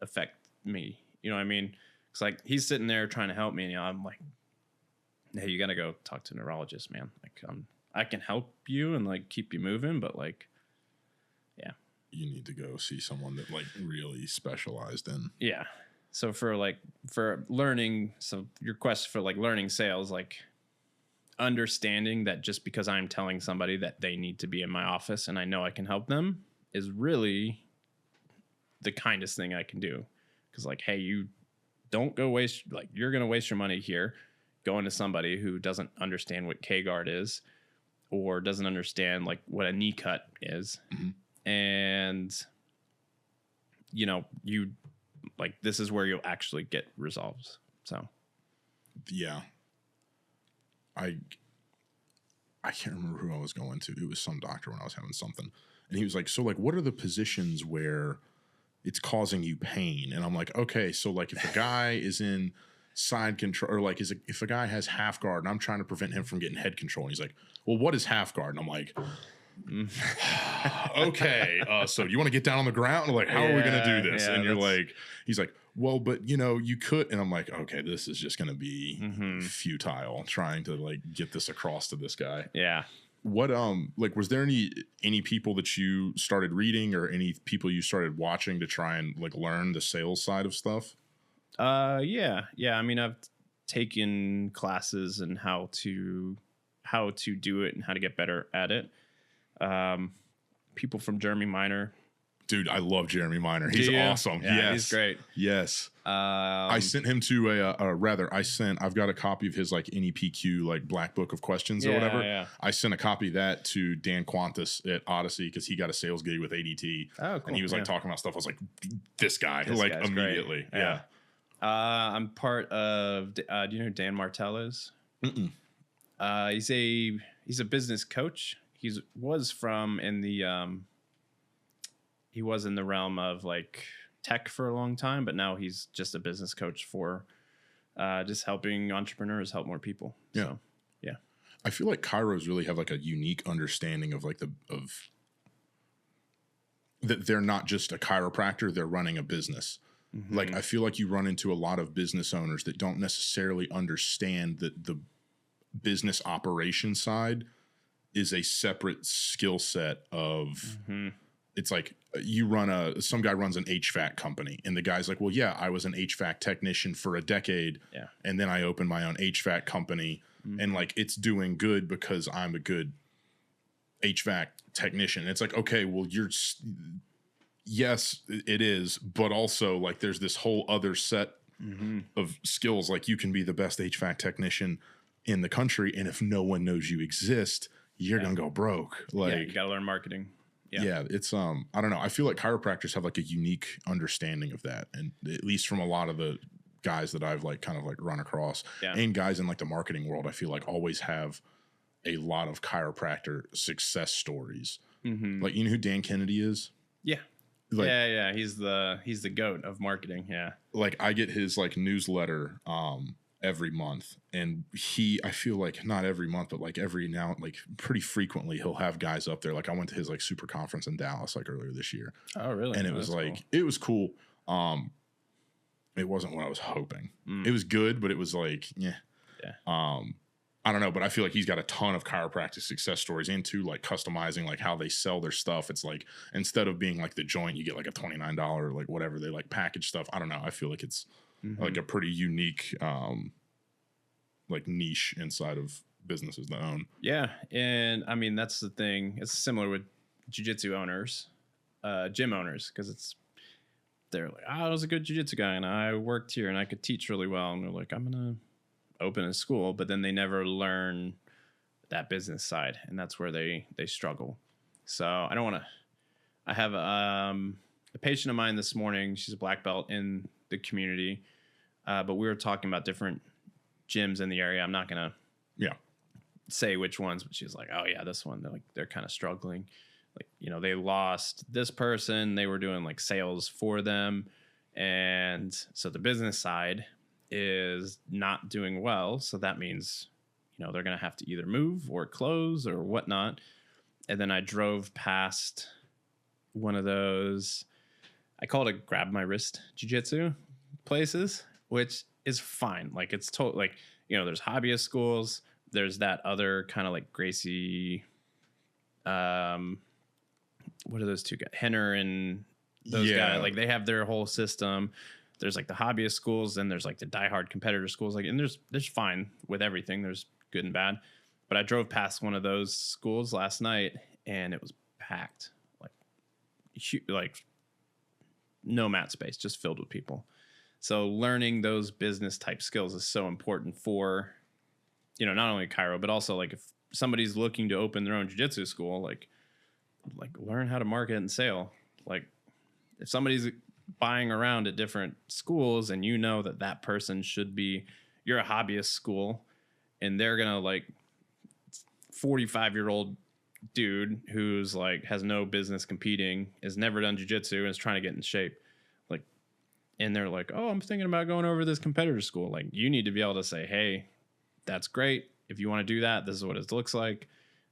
affect me. You know what I mean? It's like he's sitting there trying to help me, and you know, I'm like, hey, you gotta go talk to a neurologist, man. Like, I can help you and like keep you moving, but like, yeah, you need to go see someone that like really specialized in. Yeah. So for learning, so your quest for like learning sales, like understanding that just because I'm telling somebody that they need to be in my office and I know I can help them is really the kindest thing I can do. Cause like, hey, you don't go waste, like you're going to waste your money here going to somebody who doesn't understand what K-guard is or doesn't understand like what a knee cut is. Mm-hmm. And you know, like this is where you'll actually get results. So yeah, I can't remember who I was going to. It was some doctor when I was having something, and he was like, so like, what are the positions where it's causing you pain? And I'm like, okay, so like if a guy is in side control, or like if a guy has half guard and I'm trying to prevent him from getting head control, and he's like, well, what is half guard? And I'm like, okay, so do you want to get down on the ground? Like, how are we going to do this? And you're like, he's like, well, but you know, you could. And I'm like, okay, this is just going to be futile trying to like get this across to this guy. Yeah. What, like, was there any people that you started reading or any people you started watching to try and like learn the sales side of stuff? Yeah. I mean, I've taken classes and how to do it and how to get better at it. People from Jeremy Minor. Dude, I love Jeremy Minor. He's awesome. Yeah, yes. He's great. Yes. I sent him to I've got a copy of his like NEPQ, like Black Book of Questions or whatever. Yeah. I sent a copy of that to Dan Quantas at Odyssey because he got a sales gig with ADT. Oh, cool. And he was like talking about stuff. I was like, this guy, like immediately. Great. Yeah. I'm part of, do you know who Dan Martell is? Mm-mm. He's a business coach. He was in the realm of like tech for a long time, but now he's just a business coach for just helping entrepreneurs help more people. Yeah. So, yeah. I feel like chiros really have like a unique understanding of like that they're not just a chiropractor, they're running a business. Mm-hmm. Like, I feel like you run into a lot of business owners that don't necessarily understand the business operation side is a separate skill set of. Mm-hmm. It's like some guy runs an HVAC company, and the guy's like, well, yeah, I was an HVAC technician for a decade. Yeah. And then I opened my own HVAC company, and like, it's doing good because I'm a good HVAC technician. It's like, okay, well, yes, it is. But also like, there's this whole other set of skills. Like, you can be the best HVAC technician in the country, and if no one knows you exist, you're going to go broke. Like, you got to learn marketing. Yeah, it's I don't know. I feel like chiropractors have like a unique understanding of that, and at least from a lot of the guys that I've like kind of like run across, and guys in like the marketing world, I feel like always have a lot of chiropractor success stories. Like, you know who Dan Kennedy is? Yeah. Like, He's the goat of marketing. Yeah. Like, I get his like newsletter every month, and I feel like not every month, but like every now, like pretty frequently, he'll have guys up there. Like, I went to his like super conference in Dallas like earlier this year. Oh, really? And it was like, cool. It was cool. It wasn't what I was hoping. It was good, but it was like, yeah. I don't know, but I feel like he's got a ton of chiropractic success stories into like customizing, like how they sell their stuff. It's like, instead of being like the joint, you get like a $29, like whatever they like package stuff. I don't know. I feel like it's like a pretty unique, like niche inside of businesses that own. Yeah. And I mean, that's the thing. It's similar with jiu-jitsu owners, gym owners, because they're like, I was a good jiu-jitsu guy and I worked here and I could teach really well. And they're like, I'm going to open a school, but then they never learn that business side. And that's where they struggle. So I have a patient of mine this morning. She's a black belt in the community. But we were talking about different gyms in the area. I'm not going to say which ones, but she's like, oh yeah, this one, they're kind of struggling. Like, you know, they lost this person. They were doing like sales for them. And so the business side is not doing well. So that means, you know, they're going to have to either move or close or whatnot. And then I drove past one of those, I call it a grab my wrist jiu-jitsu places, which is fine. Like, it's totally like, you know, there's hobbyist schools. There's that other kind of like Gracie, what are those two guys? Henner and those guys. Like, they have their whole system. There's like the hobbyist schools, and there's like the diehard competitor schools. Like, and there's fine with everything. There's good and bad. But I drove past one of those schools last night, and it was packed, like no mat space, just filled with people. So learning those business type skills is so important for, you know, not only chiro, but also like if somebody's looking to open their own jiu-jitsu school, like learn how to market and sell. Like, if somebody's buying around at different schools and you know that person should be, you're a hobbyist school and they're going to like 45-year-old dude who's like has no business competing, has never done jiu-jitsu and is trying to get in shape. Like, and they're like, oh, I'm thinking about going over to this competitor school. Like, you need to be able to say, hey, that's great. If you want to do that, this is what it looks like.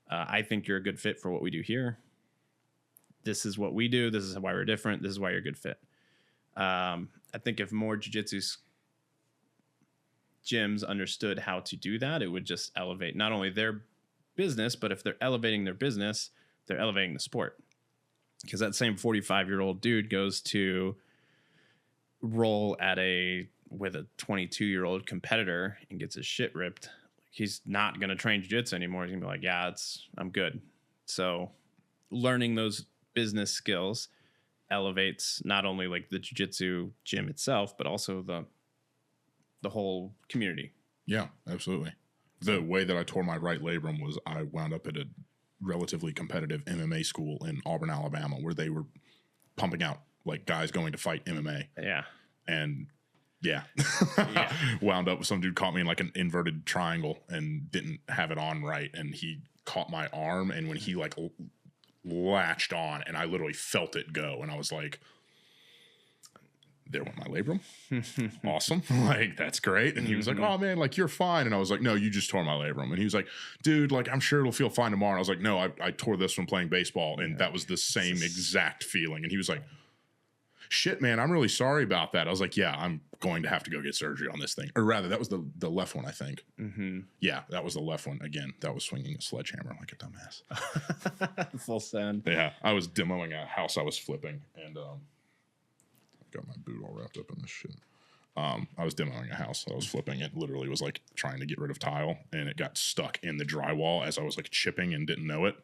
I think you're a good fit for what we do here. This is what we do. This is why we're different. This is why you're a good fit. I think if more jiu-jitsu gyms understood how to do that, it would just elevate not only their business, but if they're elevating their business, they're elevating the sport. Because that same 45-year-old dude goes to roll with a 22-year-old competitor and gets his shit ripped. He's not going to train jiu-jitsu anymore. He's going to be like, yeah, I'm good. So learning those business skills elevates not only like the jiu-jitsu gym itself, but also the whole community. Yeah, absolutely. The way that I tore my right labrum was I wound up at a relatively competitive MMA school in Auburn, Alabama, where they were pumping out like guys going to fight MMA. Yeah. And wound up with some dude caught me in like an inverted triangle and didn't have it on right. And he caught my arm. And when he like latched on and I literally felt it go. And I was like, there went my labrum. Awesome. Like, that's great. And he was like, oh man, like you're fine. And I was like, no, you just tore my labrum. And he was like, dude, like I'm sure it'll feel fine tomorrow. And I was like, no, I tore this from playing baseball. And that was the same exact feeling. And he was like, shit, man, I'm really sorry about that. I was like, yeah, I'm going to have to go get surgery on this thing. Or rather, that was the left one, I think. Yeah, that was the left one. Again, that was swinging a sledgehammer like a dumbass. Full send. Yeah, I was demoing a house I was flipping, and got my boot all wrapped up in this shit. I was demoing a house I was flipping. It literally was like trying to get rid of tile, and it got stuck in the drywall as I was like chipping and didn't know it.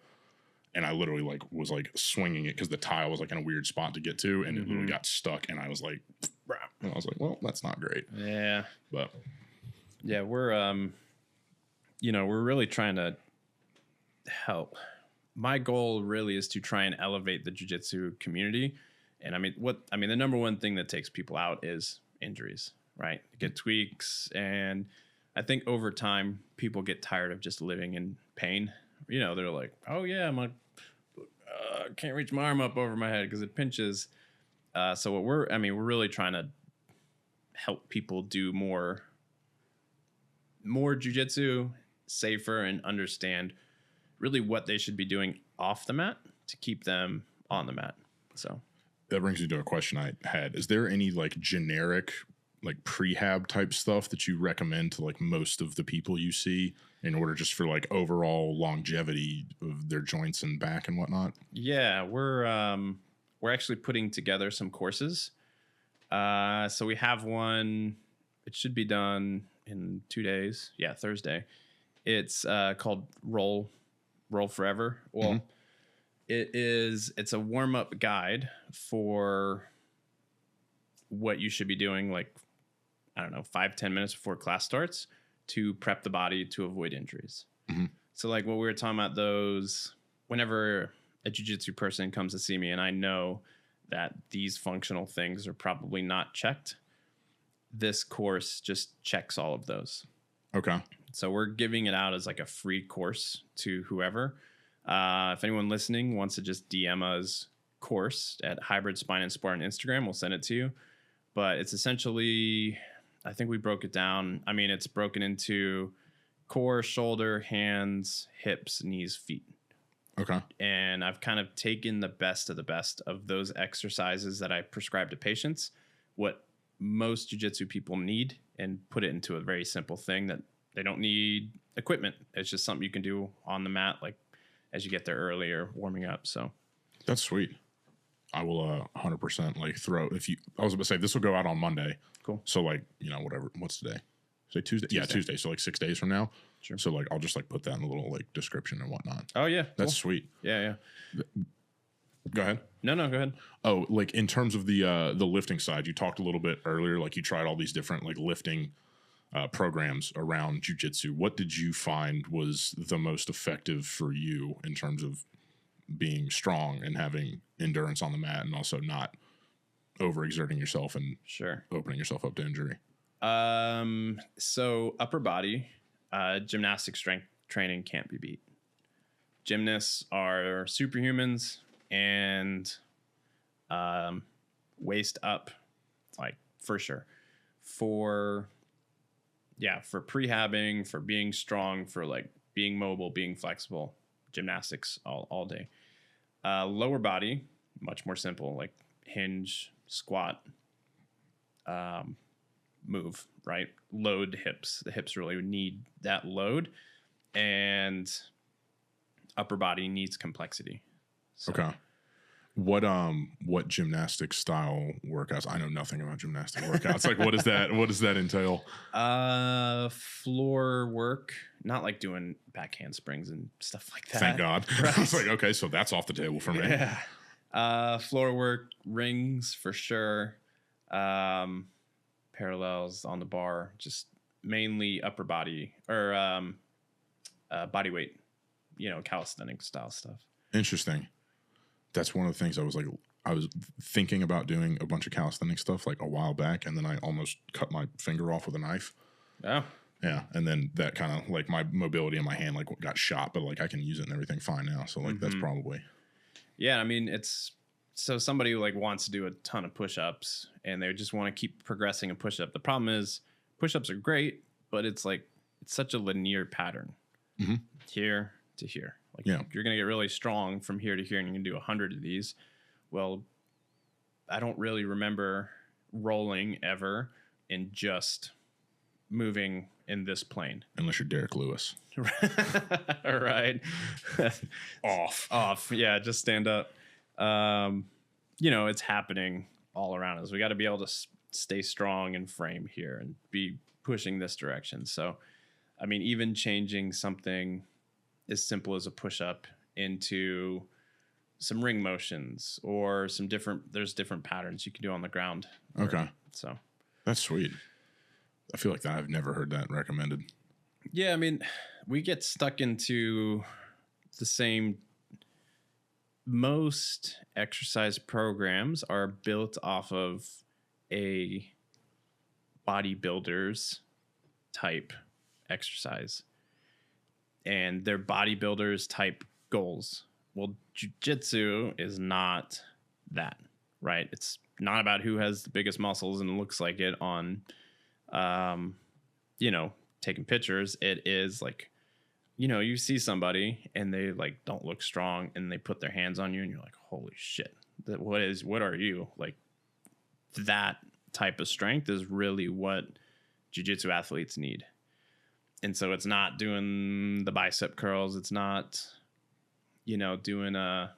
And I literally like was like swinging it because the tile was like in a weird spot to get to, and it literally got stuck. And I was like, and I was like, well, that's not great. Yeah, but yeah, we're we're really trying to help. My goal really is to try and elevate the jiu-jitsu community. And the number one thing that takes people out is injuries, right? Get tweaks. And I think over time, people get tired of just living in pain. They're like, oh yeah, I can't reach my arm up over my head because it pinches. So what we're really trying to help people do more jiu-jitsu, safer, and understand really what they should be doing off the mat to keep them on the mat. So that brings me to a question I had. Is there any like generic like prehab type stuff that you recommend to like most of the people you see in order just for like overall longevity of their joints and back and whatnot? Yeah, we're actually putting together some courses. So we have one. It should be done in 2 days. Yeah, Thursday. It's called Roll Forever. Well, it's a warm-up guide for what you should be doing, like, I don't know, 5-10 minutes before class starts to prep the body to avoid injuries. So like what we were talking about, those, whenever a jiu-jitsu person comes to see me and I know that these functional things are probably not checked, this course just checks all of those. Okay. So we're giving it out as like a free course to whoever. If anyone listening wants to just DM us course at Hybrid Spine and Sport on Instagram, we'll send it to you. But it's essentially, I think we broke it down. I mean, it's broken into core, shoulder, hands, hips, knees, feet. Okay. And I've kind of taken the best of those exercises that I prescribe to patients, what most jiu-jitsu people need, and put it into a very simple thing that they don't need equipment. It's just something you can do on the mat, like as you get there early or warming up. So that's sweet. I will 100% like I was about to say this will go out on Monday. Cool. So like, whatever, what's today? Say Tuesday? Yeah, Tuesday. So like 6 days from now. Sure. So like, I'll just like put that in a little like description and whatnot. Oh yeah. That's sweet. Yeah. Go ahead. No, go ahead. Oh, like in terms of the lifting side, you talked a little bit earlier, like you tried all these different like lifting programs around jiu-jitsu. What did you find was the most effective for you in terms of being strong and having endurance on the mat and also not overexerting yourself and opening yourself up to injury? So upper body, gymnastic strength training can't be beat. Gymnasts are superhumans, and waist up, like for sure. For prehabbing, for being strong, for like being mobile, being flexible, gymnastics all day. Lower body, much more simple, like hinge, squat, move, right? Load hips. The hips really need that load, and upper body needs complexity. So. Okay. What gymnastic style workouts? I know nothing about gymnastic workouts. Like what does that entail? Floor work, not like doing back handsprings and stuff like that. Thank God. Right. I was like, okay, so that's off the table for me. Yeah. Floor work, rings for sure. Parallels on the bar, just mainly upper body or body weight, calisthenic style stuff. Interesting. That's one of the things I was thinking about doing a bunch of calisthenic stuff like a while back, and then I almost cut my finger off with a knife. Oh. Yeah, and then that kind of like my mobility in my hand like got shot, but like I can use it and everything fine now. So like that's probably. Yeah, I mean it's so somebody who like wants to do a ton of push-ups and they just want to keep progressing a push-up. The problem is push-ups are great, but it's such a linear pattern. Here to here. Like you're going to get really strong from here to here and you can do 100 of these. Well, I don't really remember rolling ever and just moving in this plane. Unless you're Derek Lewis. Right. Off. Yeah, just stand up. It's happening all around us. We got to be able to stay strong and frame here and be pushing this direction. So, I mean, even changing something as simple as a push-up into some ring motions or there's different patterns you can do on the ground. Okay. So that's sweet. I feel like I've never heard that recommended. Yeah, I mean, we get stuck into the same. Most exercise programs are built off of a bodybuilder's type exercise, and they're bodybuilders type goals. Well, jiu-jitsu is not that, right? It's not about who has the biggest muscles and looks like it on, taking pictures. It is like, you see somebody and they like don't look strong and they put their hands on you and you're like, holy shit, what are you? Like, that type of strength is really what jiu-jitsu athletes need. And so it's not doing the bicep curls. It's not, doing a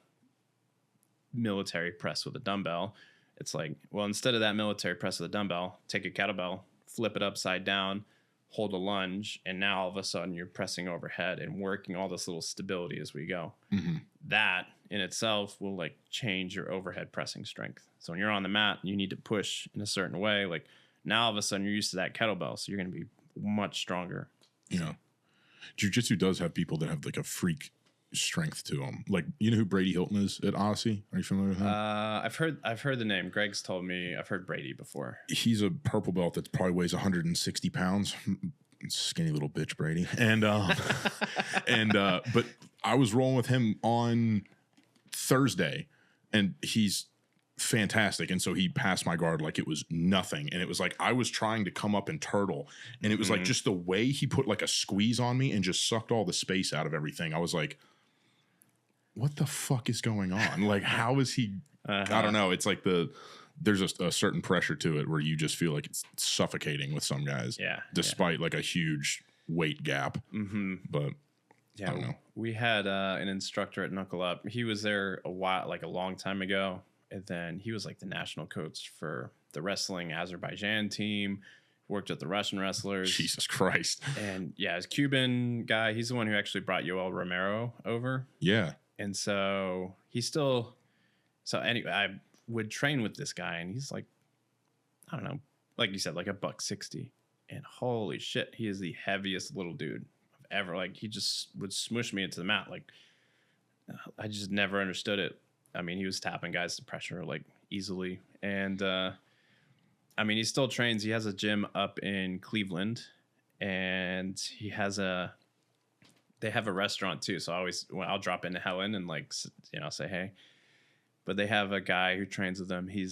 military press with a dumbbell. It's like, well, instead of that military press with a dumbbell, take a kettlebell, flip it upside down, hold a lunge, and now all of a sudden you're pressing overhead and working all this little stability as we go. Mm-hmm. That in itself will like change your overhead pressing strength. So when you're on the mat, you need to push in a certain way. Like now all of a sudden you're used to that kettlebell, so you're going to be much stronger. Yeah. Jiu-jitsu does have people that have like a freak strength to them. Like, you know who Brady Hilton is at Odyssey? Are you familiar with him? I've heard the name. Greg's told me. I've heard Brady before. He's a purple belt that probably weighs 160 pounds. Skinny little bitch, Brady. And but I was rolling with him on Thursday, and he's fantastic. And so he passed my guard like it was nothing. And it was like I was trying to come up and turtle, and it was like just the way he put like a squeeze on me and just sucked all the space out of everything. I was like, what the fuck is going on? Like, how is he? I don't know. It's like there's a certain pressure to it where you just feel like it's suffocating with some guys. Yeah. Despite like a huge weight gap. Mm-hmm. But yeah, I don't know. We had an instructor at Knuckle Up. He was there a long time ago. And then he was like the national coach for the wrestling Azerbaijan team. Worked at the Russian wrestlers. Jesus Christ. And yeah, his Cuban guy. He's the one who actually brought Yoel Romero over. Yeah. And so anyway, I would train with this guy, and he's like, I don't know, like you said, like $160. And holy shit, he is the heaviest little dude I've ever. Like, he just would smush me into the mat. Like, I just never understood it. I mean, he was tapping guys to pressure like easily. And I mean, he still trains. He has a gym up in Cleveland, and they have a restaurant too. So I'll drop into Helen and like, say hey. But they have a guy who trains with them. He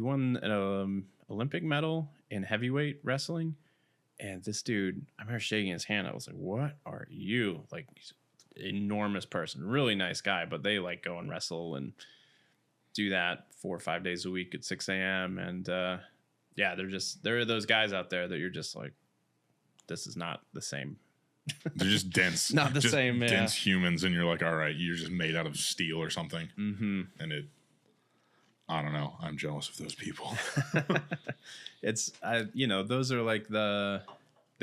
won an Olympic medal in heavyweight wrestling. And this dude, I remember shaking his hand. I was like, what are you? Like, he's an enormous person, really nice guy, but they like go and wrestle and do that 4 or 5 days a week at 6 a.m. And yeah, there are those guys out there that you're just like, this is not the same. They're just dense. Not the same, yeah. Dense humans, and you're like, all right, you're just made out of steel or something. Mm-hmm. And I don't know. I'm jealous of those people. Those are like the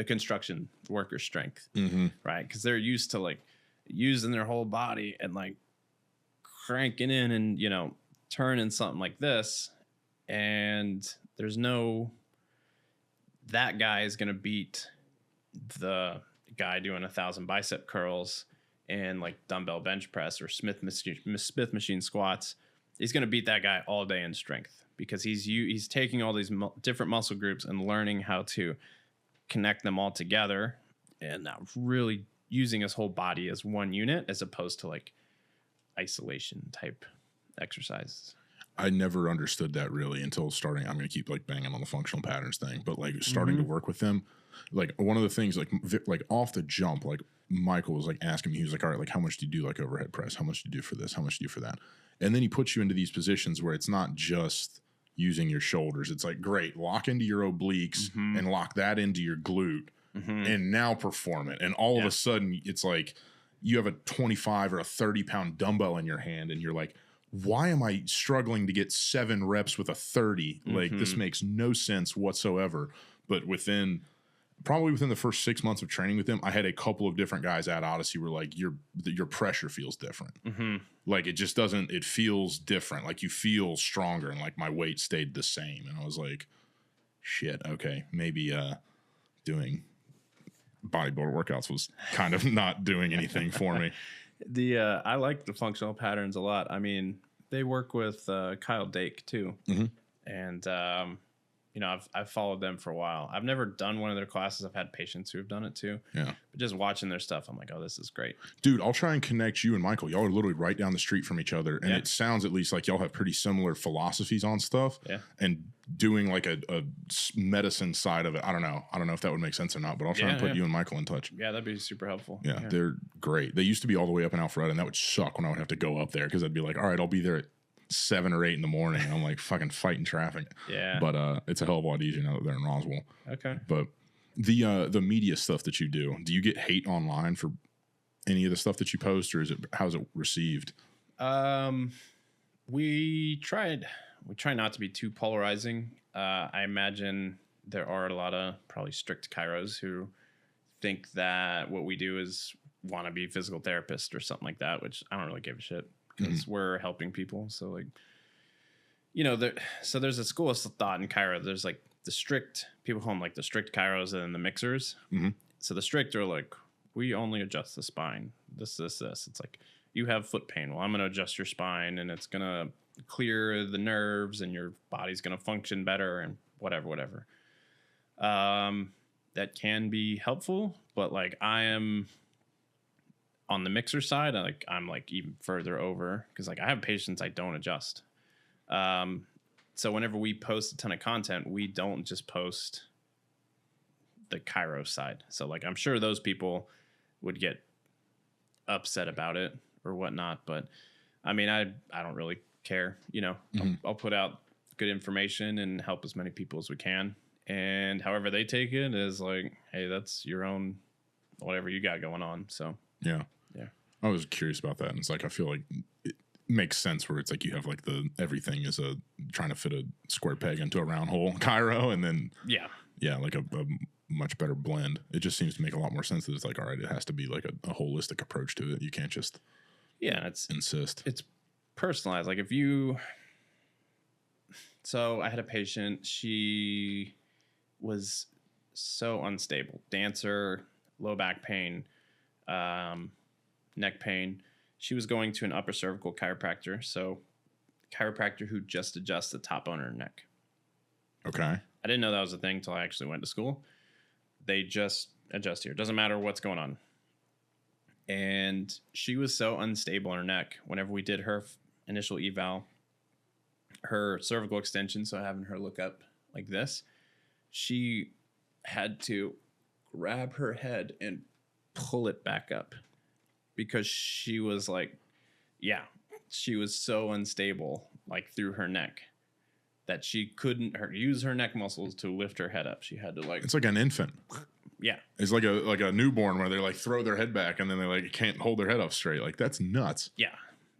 construction worker strength, right? Because they're used to like using their whole body and like cranking in and, turning something like this. And that guy is going to beat the guy doing 1,000 bicep curls and like dumbbell bench press or Smith machine squats. He's going to beat that guy all day in strength because he's taking all these different muscle groups and learning how to connect them all together and now really using his whole body as one unit as opposed to like isolation type exercises. I never understood that really until starting. I'm going to keep like banging on the functional patterns thing, but like starting to work with them. Like one of the things like off the jump, like Michael was like asking me, he was like, all right, like how much do you do like overhead press? How much do you do for this? How much do you do for that? And then he puts you into these positions where it's not just using your shoulders. It's like, great, lock into your obliques and lock that into your glute and now perform it. And all of a sudden it's like you have a 25 or a 30 pound dumbbell in your hand and you're like, why am I struggling to get 7 reps with a 30? Like this makes no sense whatsoever. But probably within the first 6 months of training with him, I had a couple of different guys at Odyssey were like, your pressure feels different. Like it just doesn't, it feels different. Like you feel stronger, and like my weight stayed the same. And I was like, shit, okay, maybe doing bodybuilder workouts was kind of not doing anything for me. I like the functional patterns a lot. I mean, they work with Kyle Dake too. And you know, I've followed them for a while. I've never done one of their classes. I've had patients who have done it too. Yeah. But just watching their stuff, I'm like, oh, this is great. Dude, I'll try and connect you and Michael. Y'all are literally right down the street from each other. And it sounds at least like y'all have pretty similar philosophies on stuff. Yeah. And doing like a medicine side of it. I don't know if that would make sense or not, but I'll try and put you and Michael in touch. Yeah, that'd be super helpful. Yeah, they're great. They used to be all the way up in Alpharetta, and that would suck when I would have to go up there because I'd be like, all right, I'll be there at 7 or 8 in the morning, and I'm like fucking fighting traffic. Yeah. But it's a hell of a lot easier now that they're in Roswell. Okay. But the media stuff that you do you get hate online for any of the stuff that you post, or how's it received? We try not to be too polarizing. I imagine there are a lot of probably strict chiros who think that what we do is want to be physical therapist or something like that, which I don't really give a shit. Because we're helping people. So like, you know, there's a school of thought in chiro. There's like the strict people call them like the strict chiros and then the mixers. So the strict are like, we only adjust the spine. This. It's like you have foot pain. Well, I'm going to adjust your spine and it's going to clear the nerves and your body's going to function better and whatever. That can be helpful, but like I am on the mixer side, I'm like even further over because like I have patients I don't adjust. So whenever we post a ton of content, we don't just post the chiro side. So like I'm sure those people would get upset about it or whatnot, but I mean I don't really care. You know, I'll put out good information and help as many people as we can. And however they take it is like, hey, that's your own whatever you got going on. So yeah. I was curious about that, and it's like I feel like it makes sense where it's like you have like everything is trying to fit a square peg into a round hole chiro, and then like a much better blend. It just seems to make a lot more sense that it's like, all right, it has to be like a holistic approach to it. You can't just insist. It's personalized. Like so I had a patient. She was so unstable. Dancer, low back pain. Neck pain. She was going to an upper cervical chiropractor. So chiropractor who just adjusts the top bone of her neck. Okay. I didn't know that was a thing until I actually went to school. They just adjust here. Doesn't matter what's going on. And she was so unstable in her neck. Whenever we did her initial eval, her cervical extension, so having her look up like this, she had to grab her head and pull it back up because she was like, she was so unstable like through her neck that she couldn't use her neck muscles to lift her head up. She had to like, it's like an infant. Yeah. It's like a newborn where they like throw their head back and then they like can't hold their head up straight. Like that's nuts. Yeah.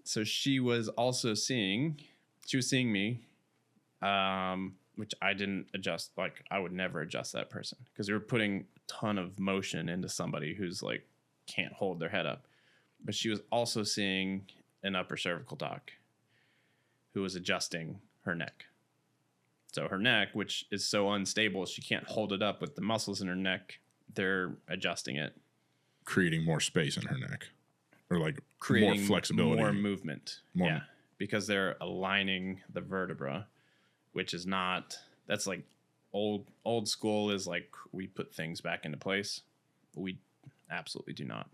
So she was also seeing me, which I didn't adjust. Like I would never adjust that person because they were putting a ton of motion into somebody who's like can't hold their head up. But she was also seeing an upper cervical doc who was adjusting her neck. So her neck, which is so unstable, she can't hold it up with the muscles in her neck. They're adjusting it, creating more space in her neck, or like creating more flexibility, more movement. Because they're aligning the vertebra, which is not. That's like old school is like we put things back into place. We absolutely do not.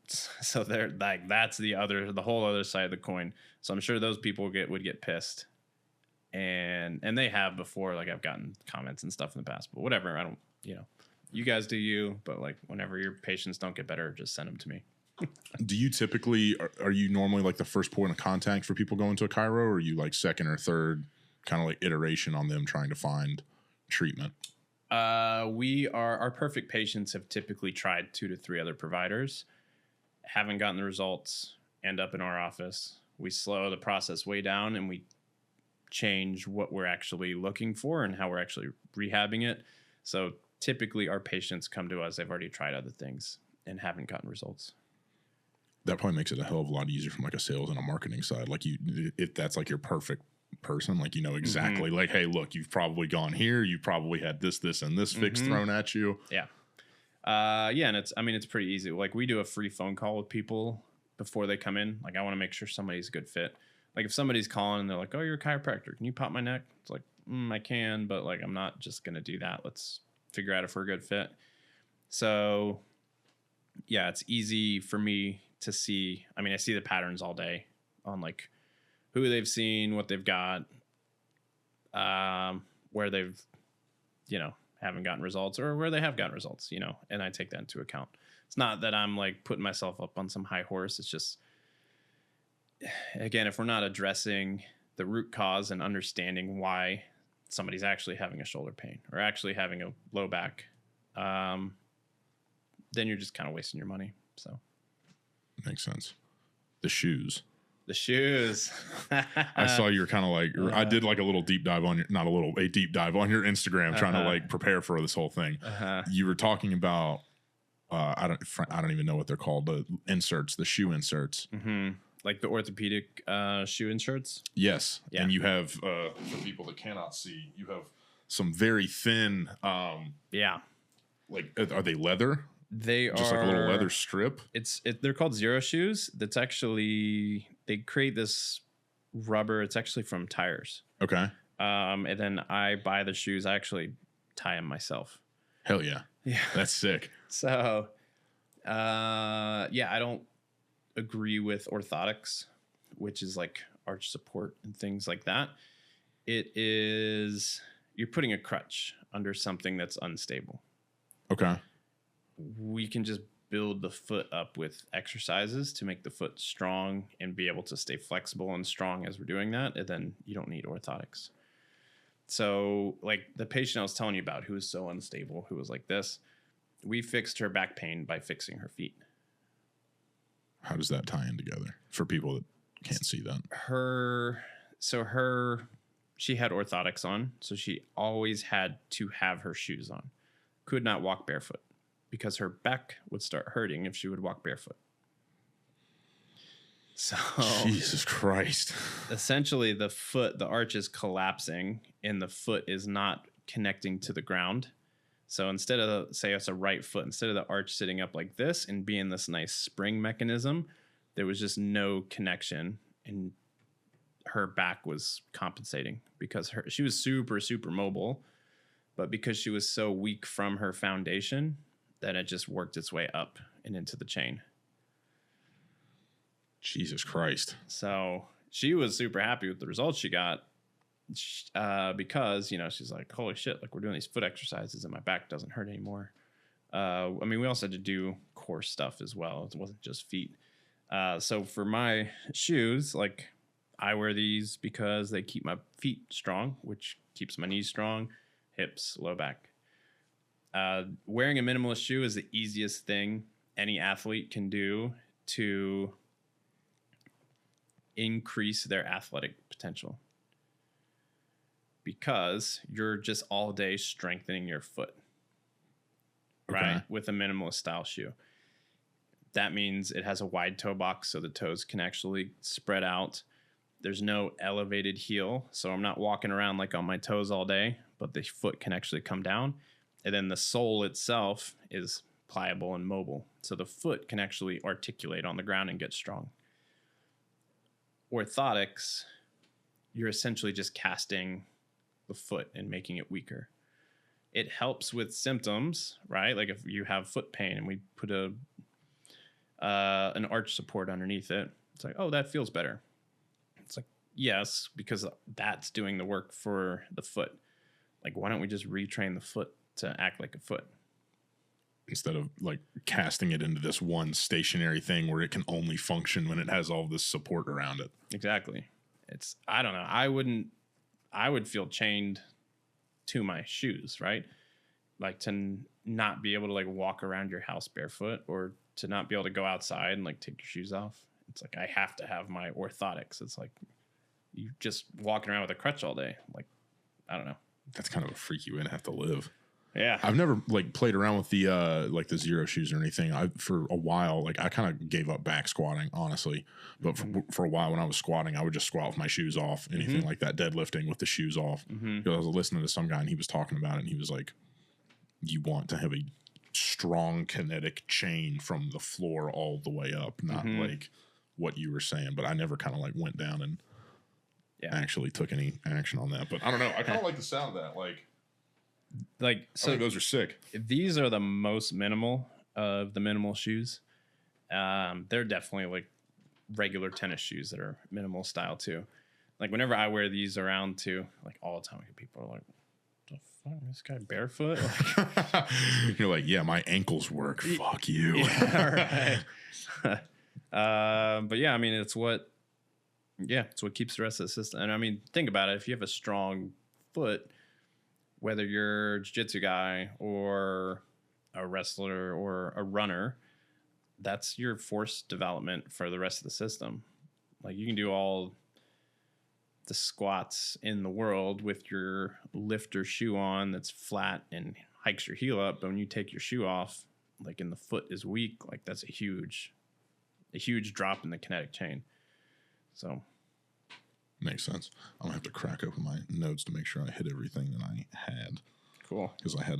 So they're like that's the whole other side of the coin. So I'm sure those people would get pissed, and they have before. Like I've gotten comments and stuff in the past, but whatever. I don't, you guys do you. But like whenever your patients don't get better, just send them to me. Do you typically, are you normally like the first point of contact for people going to a chiro, or are you like second or third kind of like iteration on them trying to find treatment? Our perfect patients have typically tried 2 to 3 other providers, haven't gotten the results, end up in our office. We slow the process way down and we change what we're actually looking for and how we're actually rehabbing it. So typically our patients come to us, they've already tried other things and haven't gotten results. That probably makes it a hell of a lot easier from like a sales and a marketing side. Like if that's like your perfect person, like, you know, exactly like, hey, look, you've probably gone here. You probably had this, and this fix thrown at you. Yeah. Yeah. And it's pretty easy. Like we do a free phone call with people before they come in. Like I want to make sure somebody's a good fit. Like if somebody's calling and they're like, oh, you're a chiropractor, can you pop my neck? It's like, I can, but like, I'm not just going to do that. Let's figure out if we're a good fit. So yeah, it's easy for me to see. I mean, I see the patterns all day on like who they've seen, what they've got, where they've, you know, haven't gotten results or where they have gotten results, you know, and I take that into account. It's not that I'm like putting myself up on some high horse. It's just, again, if we're not addressing the root cause and understanding why somebody's actually having a shoulder pain or actually having a low back, then you're just kind of wasting your money. So makes sense. The shoes. I saw you were kind of like, I did like a little deep dive on a deep dive on your Instagram, trying to like prepare for this whole thing. You were talking about, I don't even know what they're called. The inserts, the shoe inserts. Like the orthopedic shoe inserts. Yes. Yeah. And you have, for people that cannot see, you have some very thin, like, are they leather? They just are like a little leather strip. They're called Zero shoes. That's actually, they create this rubber. It's actually from tires. Okay. And then I buy the shoes. I actually tie them myself. Hell yeah. Yeah. That's sick. So, yeah, I don't agree with orthotics, which is like arch support and things like that. It is, you're putting a crutch under something that's unstable. Okay. We can just build the foot up with exercises to make the foot strong and be able to stay flexible and strong as we're doing that. And then you don't need orthotics. So like the patient I was telling you about who was so unstable, who was like this, we fixed her back pain by fixing her feet. How does that tie in together for people that can't see that? She had orthotics on. So she always had to have her shoes on. Could not walk barefoot, because her back would start hurting if she would walk barefoot. So Jesus Christ. Essentially the arch is collapsing and the foot is not connecting to the ground. So instead of, say it's a right foot, instead of the arch sitting up like this and being this nice spring mechanism, there was just no connection, and her back was compensating because she was super, super mobile, but because she was so weak from her foundation, that it just worked its way up and into the chain. Jesus Christ. So she was super happy with the results she got, because, you know, she's like, holy shit, like we're doing these foot exercises and my back doesn't hurt anymore. I mean, we also had to do core stuff as well. It wasn't just feet. So for my shoes, like I wear these because they keep my feet strong, which keeps my knees strong, hips, low back. Wearing a minimalist shoe is the easiest thing any athlete can do to increase their athletic potential, because you're just all day strengthening your foot, right? With a minimalist style shoe. That means it has a wide toe box so the toes can actually spread out. There's no elevated heel, so I'm not walking around like on my toes all day, but the foot can actually come down. And then the sole itself is pliable and mobile, so the foot can actually articulate on the ground and get strong. Orthotics, you're essentially just casting the foot and making it weaker. It helps with symptoms, right? Like if you have foot pain and we put an arch support underneath it, it's like, oh, that feels better. It's like, yes, because that's doing the work for the foot. Like, why don't we just retrain the foot to act like a foot? instead of like casting it into this one stationary thing where it can only function when it has all this support around it. Exactly. I don't know. I would feel chained to my shoes, right? Like to not be able to like walk around your house barefoot, or to not be able to go outside and like take your shoes off. It's like, I have to have my orthotics. It's like you just walking around with a crutch all day. Like, I don't know. That's kind of a freaky way to have to live. Yeah. I've never like played around with the like the zero shoes or anything. For a while, like I kind of gave up back squatting, honestly. But for a while when I was squatting, I would just squat with my shoes off, anything like that, deadlifting with the shoes off. Because I was listening to some guy and he was talking about it, and he was like, you want to have a strong kinetic chain from the floor all the way up, not like what you were saying. But I never kind of like went down and actually took any action on that. But I don't know. I kind of like the sound of that. Like, so I think those are sick. These are the most minimal of the minimal shoes. They're definitely like regular tennis shoes that are minimal style too. Like whenever I wear these around too, like all the time, people are like, "The fuck, this guy barefoot?" Like, you're like, "Yeah, my ankles work. Fuck you." Yeah, right. But yeah, I mean, it's what keeps the rest of the system. And I mean, think about it. If you have a strong foot, whether you're a jiu-jitsu guy or a wrestler or a runner, that's your force development for the rest of the system. Like you can do all the squats in the world with your lifter shoe on that's flat and hikes your heel up. But when you take your shoe off, like, and the foot is weak, like that's a huge drop in the kinetic chain. So makes sense. I'm gonna have to crack open my notes to make sure I hit everything that I had. Cool. Because I did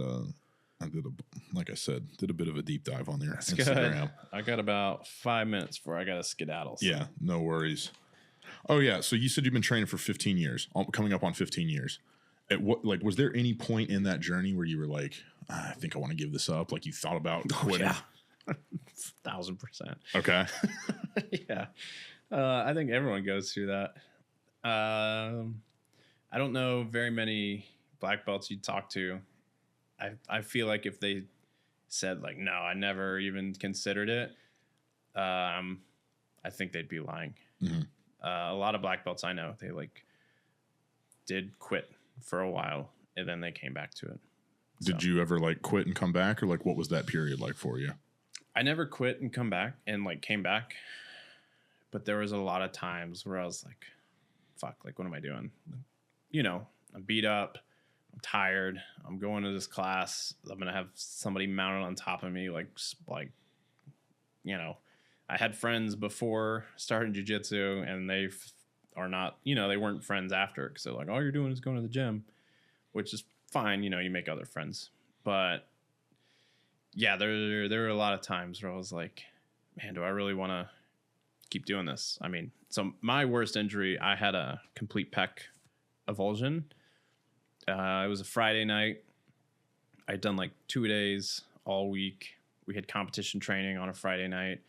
a bit of a deep dive on there. That's good. I got about 5 minutes before I got to skedaddle. So. Yeah, no worries. Oh yeah, so you said you've been training for 15 years, coming up on 15 years. At what, like, was there any point in that journey where you were like, I think I want to give this up? Like you thought about quitting? Yeah. 1,000%. Okay. Yeah. I think everyone goes through that. I don't know very many black belts you talk to. I feel like if they said like, no, I never even considered it, I think they'd be lying. Mm-hmm. A lot of black belts I know, they like did quit for a while and then they came back to it. Did you ever like quit and come back, or like what was that period like for you? I never quit and come back and like came back, but there was a lot of times where I was like, fuck, like what am I doing? You know, I'm beat up, I'm tired, I'm going to this class, I'm gonna have somebody mounted on top of me, like you know, I had friends before starting jiu-jitsu and they are not, you know, they weren't friends after, because they're like, all you're doing is going to the gym, which is fine, you know, you make other friends. But yeah, there were a lot of times where I was like, man, do I really want to keep doing this? I mean, so my worst injury, I had a complete pec avulsion. It was a Friday night. I'd done like 2 days all week. We had competition training on a Friday night.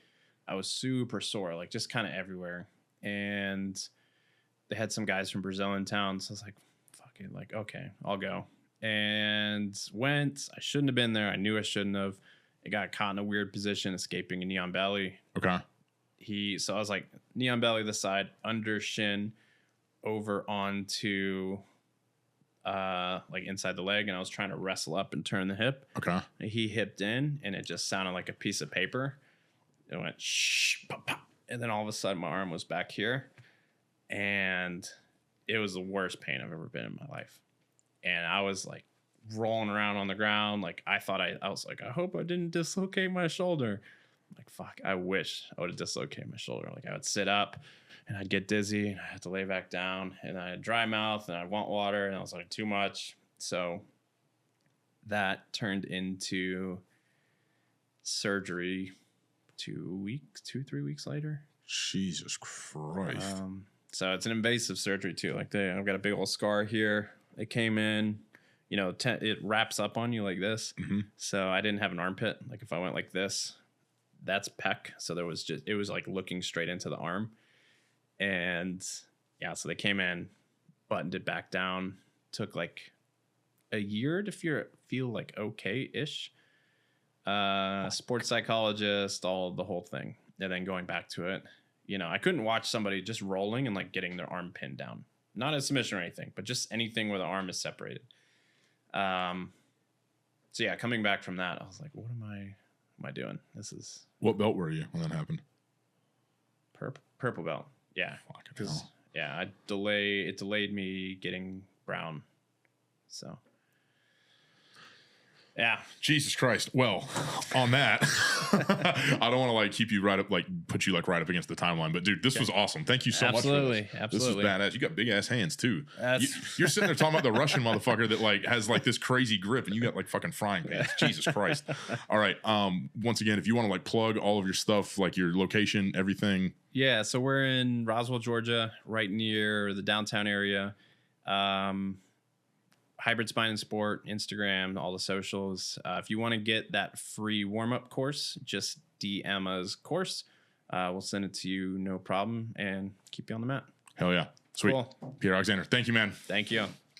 I was super sore, like just kind of everywhere. And they had some guys from Brazil in town. So I was like, fuck it. Like, okay, I'll go. And went. I shouldn't have been there. I knew I shouldn't have. It got caught in a weird position, escaping a knee on belly. Okay. So I was like, knee on belly this side, under shin, over onto like inside the leg, and I was trying to wrestle up and turn the hip. Okay. And he hipped in, and it just sounded like a piece of paper. It went shh, pop, pop, and then all of a sudden my arm was back here, and it was the worst pain I've ever been in my life. And I was like rolling around on the ground, like I was like, I hope I didn't dislocate my shoulder. Like, fuck, I wish I would have dislocated my shoulder. Like I would sit up and I'd get dizzy and I had to lay back down, and I had dry mouth and I want water, and I was like, too much. So that turned into surgery 3 weeks later. Jesus Christ. So it's an invasive surgery too. Like I've got a big old scar here. It came in, you know, it wraps up on you like this. Mm-hmm. So I didn't have an armpit. Like if I went like this, that's pec. So it was like looking straight into the arm. And yeah, so they came in, buttoned it back down. Took like a year to feel like okay-ish. sports psychologist, the whole thing. And then going back to it, you know, I couldn't watch somebody just rolling and like getting their arm pinned down. Not a submission or anything, but just anything where the arm is separated. So yeah, coming back from that, I was like, what am I doing? This is... What belt were you when that happened? Purple belt. Yeah. Because yeah, it delayed me getting brown. So yeah. Jesus Christ. Well, on that, I don't want to like keep you right up, like put you like right up against the timeline, but dude, this was awesome. Thank you so much for this. Absolutely. This is badass. You got big ass hands too. You're sitting there talking about the Russian motherfucker that like has like this crazy grip and you got like fucking frying pans. Jesus Christ. All right. Once again, if you want to like plug all of your stuff, like your location, everything. Yeah. So we're in Roswell, Georgia, right near the downtown area. Hybrid Spine and Sport, Instagram, all the socials. If you want to get that free warm-up course, just DM us course. We'll send it to you, no problem, and keep you on the mat. Hell yeah. Sweet. Cool. Peter Alexander, thank you, man. Thank you.